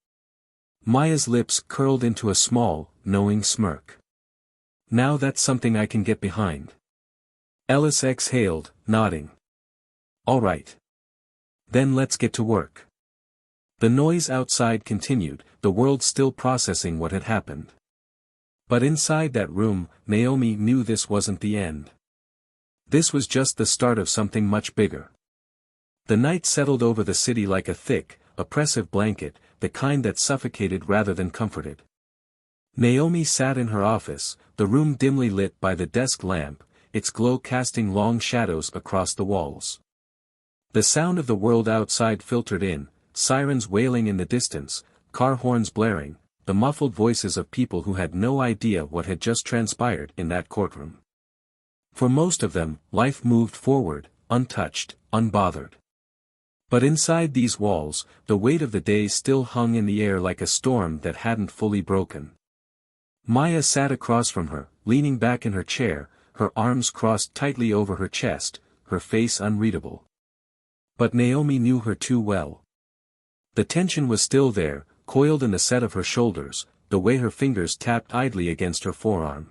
S1: Maya's lips curled into a small, knowing smirk. Now that's something I can get behind. Ellis exhaled, nodding. All right. Then let's get to work. The noise outside continued, the world still processing what had happened. But inside that room, Naomi knew this wasn't the end. This was just the start of something much bigger. The night settled over the city like a thick, oppressive blanket, the kind that suffocated rather than comforted. Naomi sat in her office, the room dimly lit by the desk lamp, its glow casting long shadows across the walls. The sound of the world outside filtered in, sirens wailing in the distance, car horns blaring, the muffled voices of people who had no idea what had just transpired in that courtroom. For most of them, life moved forward, untouched, unbothered. But inside these walls, the weight of the day still hung in the air like a storm that hadn't fully broken. Maya sat across from her, leaning back in her chair, her arms crossed tightly over her chest, her face unreadable. But Naomi knew her too well. The tension was still there, coiled in the set of her shoulders, the way her fingers tapped idly against her forearm.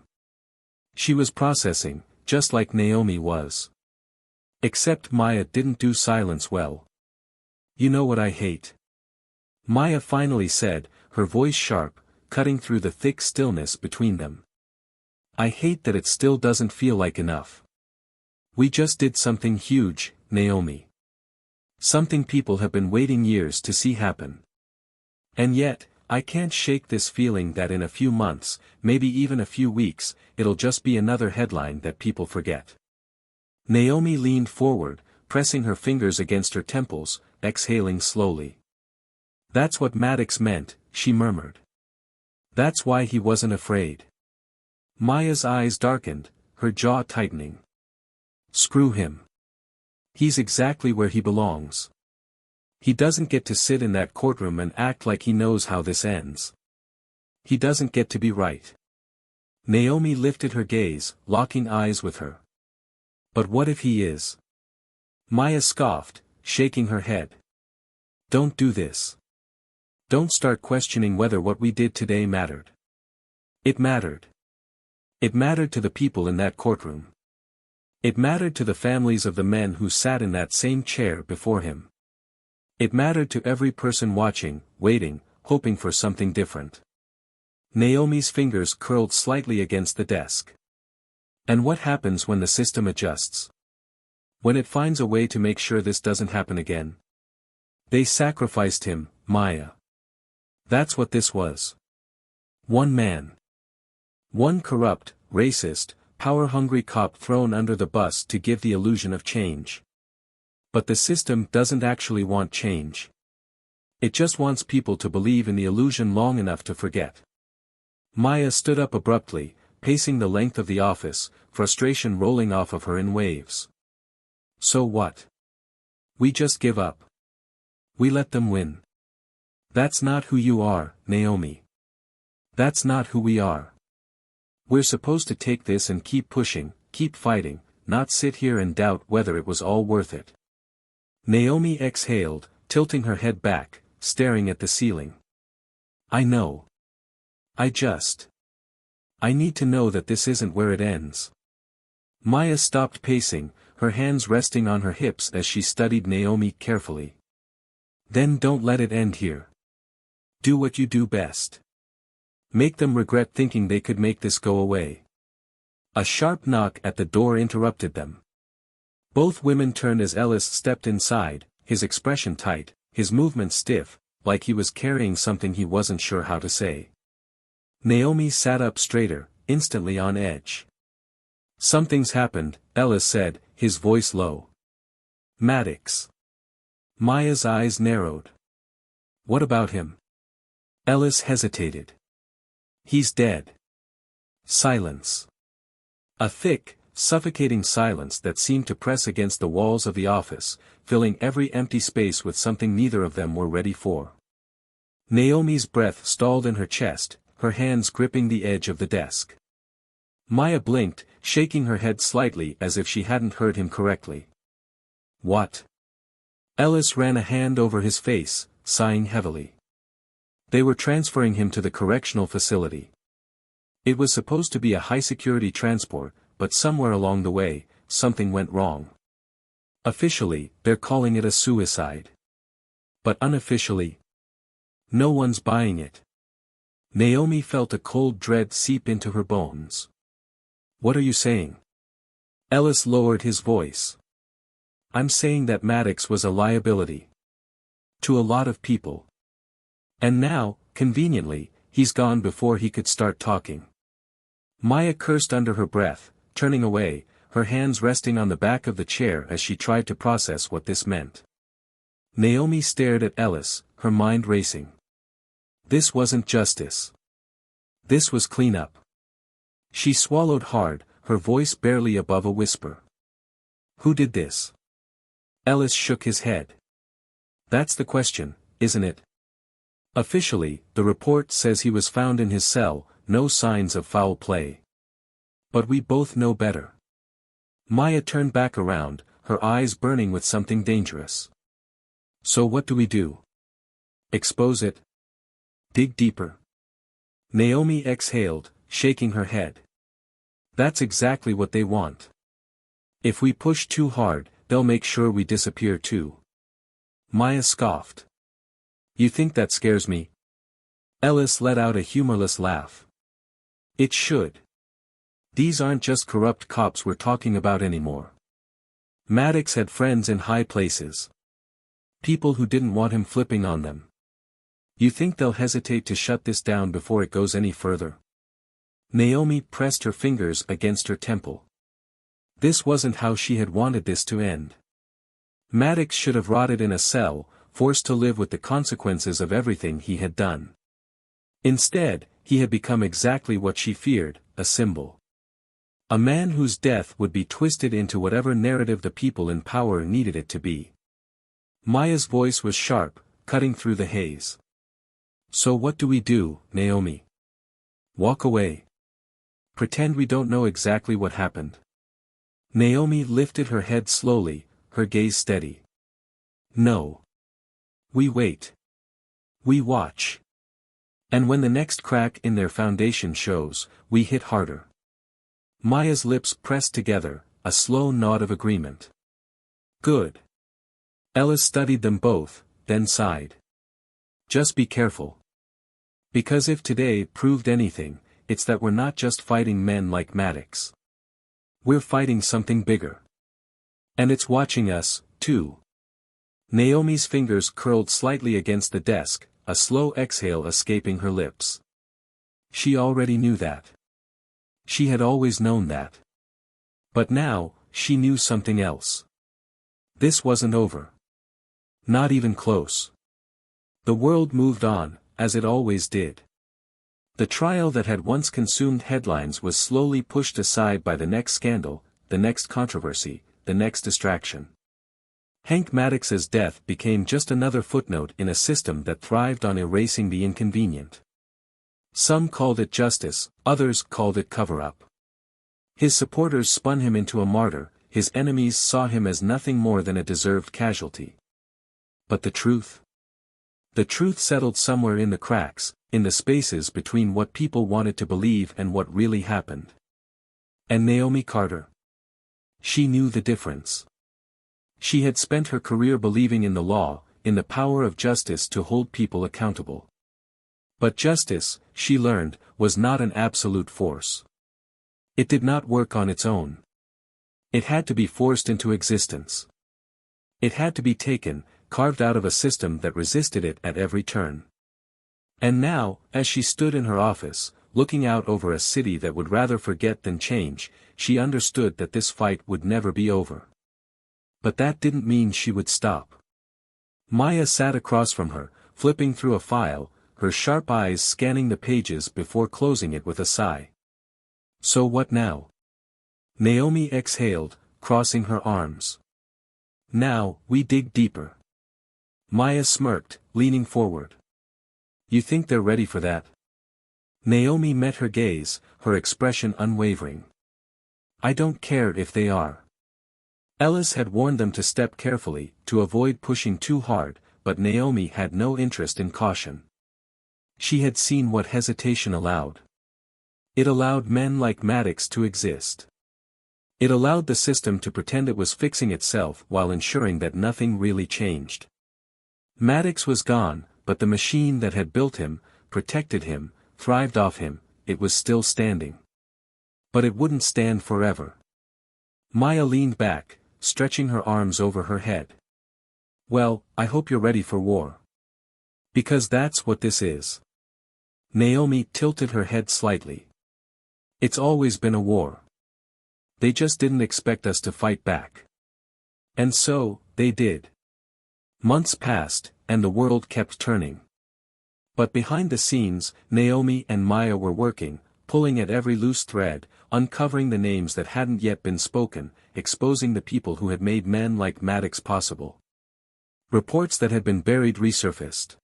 S1: She was processing, just like Naomi was. Except Maya didn't do silence well. "You know what I hate?" Maya finally said, her voice sharp, cutting through the thick stillness between them. "I hate that it still doesn't feel like enough. We just did something huge, Naomi. Something people have been waiting years to see happen. And yet, I can't shake this feeling that in a few months, maybe even a few weeks, it'll just be another headline that people forget." Naomi leaned forward, pressing her fingers against her temples, exhaling slowly. "That's what Maddox meant," she murmured. "That's why he wasn't afraid." Maya's eyes darkened, her jaw tightening. "Screw him. He's exactly where he belongs. He doesn't get to sit in that courtroom and act like he knows how this ends. He doesn't get to be right." Naomi lifted her gaze, locking eyes with her. "But what if he is?" Maya scoffed, shaking her head. "Don't do this. Don't start questioning whether what we did today mattered. It mattered. It mattered to the people in that courtroom. It mattered to the families of the men who sat in that same chair before him. It mattered to every person watching, waiting, hoping for something different." Naomi's fingers curled slightly against the desk. "And what happens when the system adjusts? When it finds a way to make sure this doesn't happen again? They sacrificed him, Maya. That's what this was. One man. One corrupt, racist, power-hungry cop thrown under the bus to give the illusion of change. But the system doesn't actually want change. It just wants people to believe in the illusion long enough to forget." Maya stood up abruptly, pacing the length of the office, frustration rolling off of her in waves. "So what? We just give up. We let them win. That's not who you are, Naomi. That's not who we are. We're supposed to take this and keep pushing, keep fighting, not sit here and doubt whether it was all worth it." Naomi exhaled, tilting her head back, staring at the ceiling. "I know. I need to know that this isn't where it ends." Maya stopped pacing, her hands resting on her hips as she studied Naomi carefully. "Then don't let it end here. Do what you do best. Make them regret thinking they could make this go away." A sharp knock at the door interrupted them. Both women turned as Ellis stepped inside, his expression tight, his movement stiff, like he was carrying something he wasn't sure how to say. Naomi sat up straighter, instantly on edge. "Something's happened," Ellis said, his voice low. "Maddox." Maya's eyes narrowed. "What about him?" Ellis hesitated. "He's dead." Silence. A thick, suffocating silence that seemed to press against the walls of the office, filling every empty space with something neither of them were ready for. Naomi's breath stalled in her chest, her hands gripping the edge of the desk. Maya blinked, shaking her head slightly as if she hadn't heard him correctly. "What?" Ellis ran a hand over his face, sighing heavily. "They were transferring him to the correctional facility. It was supposed to be a high-security transport, but somewhere along the way, something went wrong. Officially, they're calling it a suicide. But unofficially, no one's buying it." Naomi felt a cold dread seep into her bones. "What are you saying?" Ellis lowered his voice. "I'm saying that Maddox was a liability. To a lot of people. And now, conveniently, he's gone before he could start talking." Maya cursed under her breath, turning away, her hands resting on the back of the chair as she tried to process what this meant. Naomi stared at Ellis, her mind racing. This wasn't justice. This was cleanup. She swallowed hard, her voice barely above a whisper. Who did this? Ellis shook his head. That's the question, isn't it? Officially, the report says he was found in his cell, no signs of foul play. But we both know better. Maya turned back around, her eyes burning with something dangerous. So what do we do? Expose it? Dig deeper? Naomi exhaled, shaking her head. That's exactly what they want. If we push too hard, they'll make sure we disappear too. Maya scoffed. You think that scares me? Ellis let out a humorless laugh. It should. These aren't just corrupt cops we're talking about anymore. Maddox had friends in high places. People who didn't want him flipping on them. You think they'll hesitate to shut this down before it goes any further? Naomi pressed her fingers against her temple. This wasn't how she had wanted this to end. Maddox should have rotted in a cell, forced to live with the consequences of everything he had done. Instead, he had become exactly what she feared, a symbol. A man whose death would be twisted into whatever narrative the people in power needed it to be. Maya's voice was sharp, cutting through the haze. So what do we do, Naomi? Walk away. Pretend we don't know exactly what happened. Naomi lifted her head slowly, her gaze steady. No. We wait. We watch. And when the next crack in their foundation shows, we hit harder. Maya's lips pressed together, a slow nod of agreement. Good. Ellis studied them both, then sighed. Just be careful. Because if today proved anything, it's that we're not just fighting men like Maddox. We're fighting something bigger. And it's watching us, too. Naomi's fingers curled slightly against the desk, a slow exhale escaping her lips. She already knew that. She had always known that. But now, she knew something else. This wasn't over. Not even close. The world moved on, as it always did. The trial that had once consumed headlines was slowly pushed aside by the next scandal, the next controversy, the next distraction. Hank Maddox's death became just another footnote in a system that thrived on erasing the inconvenient. Some called it justice, others called it cover-up. His supporters spun him into a martyr, his enemies saw him as nothing more than a deserved casualty. But the truth? The truth settled somewhere in the cracks, in the spaces between what people wanted to believe and what really happened. And Naomi Carter? She knew the difference. She had spent her career believing in the law, in the power of justice to hold people accountable. But justice, she learned, was not an absolute force. It did not work on its own. It had to be forced into existence. It had to be taken, carved out of a system that resisted it at every turn. And now, as she stood in her office, looking out over a city that would rather forget than change, she understood that this fight would never be over. But that didn't mean she would stop. Maya sat across from her, flipping through a file, her sharp eyes scanning the pages before closing it with a sigh. So what now? Naomi exhaled, crossing her arms. Now, we dig deeper. Maya smirked, leaning forward. You think they're ready for that? Naomi met her gaze, her expression unwavering. I don't care if they are. Ellis had warned them to step carefully, to avoid pushing too hard, but Naomi had no interest in caution. She had seen what hesitation allowed. It allowed men like Maddox to exist. It allowed the system to pretend it was fixing itself while ensuring that nothing really changed. Maddox was gone, but the machine that had built him, protected him, thrived off him, it was still standing. But it wouldn't stand forever. Maya leaned back, stretching her arms over her head. Well, I hope you're ready for war. Because that's what this is. Naomi tilted her head slightly. It's always been a war. They just didn't expect us to fight back. And so, they did. Months passed, and the world kept turning. But behind the scenes, Naomi and Maya were working, pulling at every loose thread, uncovering the names that hadn't yet been spoken, exposing the people who had made men like Maddox possible. Reports that had been buried resurfaced.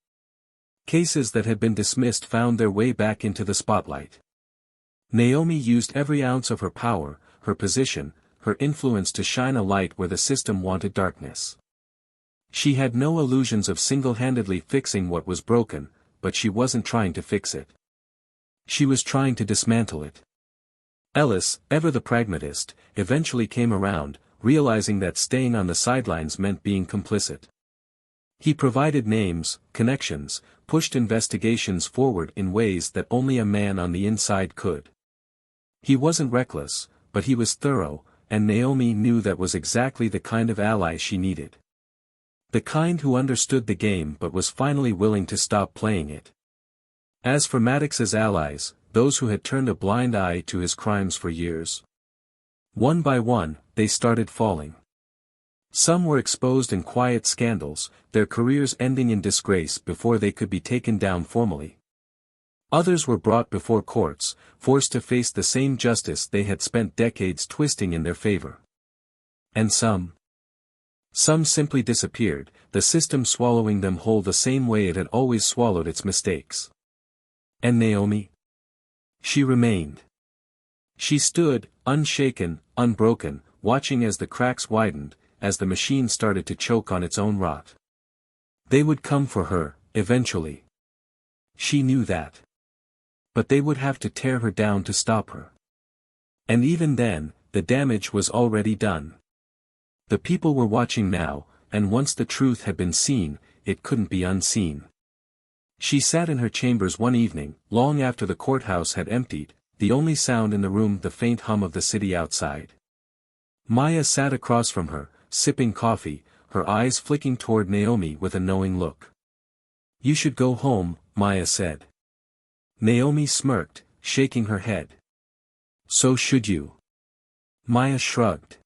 S1: Cases that had been dismissed found their way back into the spotlight. Naomi used every ounce of her power, her position, her influence to shine a light where the system wanted darkness. She had no illusions of single-handedly fixing what was broken, but she wasn't trying to fix it. She was trying to dismantle it. Ellis, ever the pragmatist, eventually came around, realizing that staying on the sidelines meant being complicit. He provided names, connections, pushed investigations forward in ways that only a man on the inside could. He wasn't reckless, but he was thorough, and Naomi knew that was exactly the kind of ally she needed. The kind who understood the game but was finally willing to stop playing it. As for Maddox's allies, those who had turned a blind eye to his crimes for years. One by one, they started falling. Some were exposed in quiet scandals, their careers ending in disgrace before they could be taken down formally. Others were brought before courts, forced to face the same justice they had spent decades twisting in their favor. And some simply disappeared, the system swallowing them whole the same way it had always swallowed its mistakes. And Naomi? She remained. She stood, unshaken, unbroken, watching as the cracks widened, as the machine started to choke on its own rot. They would come for her, eventually. She knew that. But they would have to tear her down to stop her. And even then, the damage was already done. The people were watching now, and once the truth had been seen, it couldn't be unseen. She sat in her chambers one evening, long after the courthouse had emptied, the only sound in the room the faint hum of the city outside. Maya sat across from her, sipping coffee, her eyes flicking toward Naomi with a knowing look. "You should go home," Maya said. Naomi smirked, shaking her head. "So should you." Maya shrugged.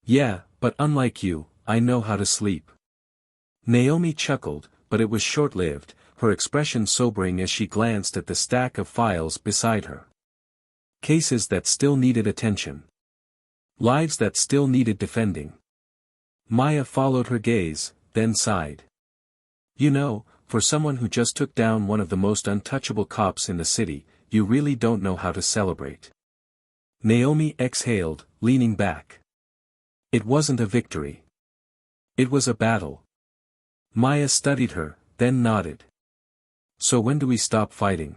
S1: "Yeah, but unlike you, I know how to sleep." Naomi chuckled, but it was short-lived, her expression sobering as she glanced at the stack of files beside her. Cases that still needed attention. Lives that still needed defending. Maya followed her gaze, then sighed. "You know, for someone who just took down one of the most untouchable cops in the city, you really don't know how to celebrate." Naomi exhaled, leaning back. It wasn't a victory. It was a battle. Maya studied her, then nodded. "So when do we stop fighting?"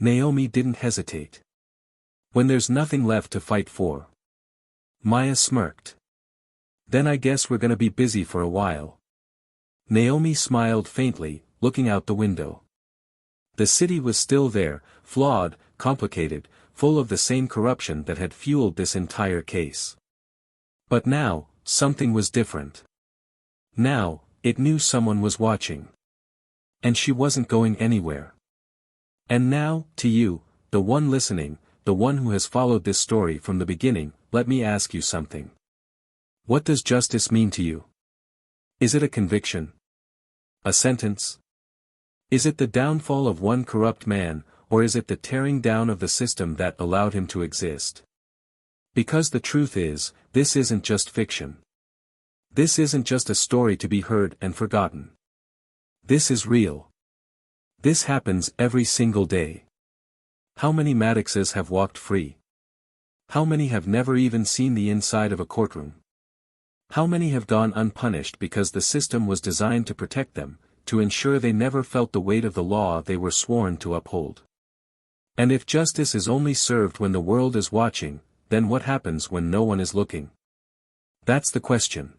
S1: Naomi didn't hesitate. "When there's nothing left to fight for." Maya smirked. "Then I guess we're gonna be busy for a while." Naomi smiled faintly, looking out the window. The city was still there, flawed, complicated, full of the same corruption that had fueled this entire case. But now, something was different. Now, it knew someone was watching. And she wasn't going anywhere. And now, to you, the one listening, the one who has followed this story from the beginning, let me ask you something. What does justice mean to you? Is it a conviction? A sentence? Is it the downfall of one corrupt man, or is it the tearing down of the system that allowed him to exist? Because the truth is, this isn't just fiction. This isn't just a story to be heard and forgotten. This is real. This happens every single day. How many Maddoxes have walked free? How many have never even seen the inside of a courtroom? How many have gone unpunished because the system was designed to protect them, to ensure they never felt the weight of the law they were sworn to uphold? And if justice is only served when the world is watching, then what happens when no one is looking? That's the question.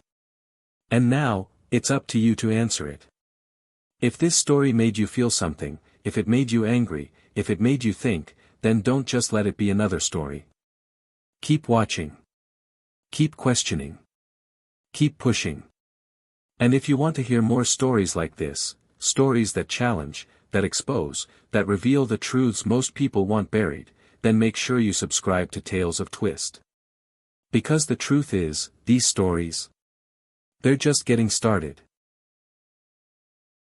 S1: And now, it's up to you to answer it. If this story made you feel something, if it made you angry, if it made you think, then don't just let it be another story. Keep watching. Keep questioning. Keep pushing. And if you want to hear more stories like this, stories that challenge, that expose, that reveal the truths most people want buried, then make sure you subscribe to Tales of Twist. Because the truth is, these stories, they're just getting started.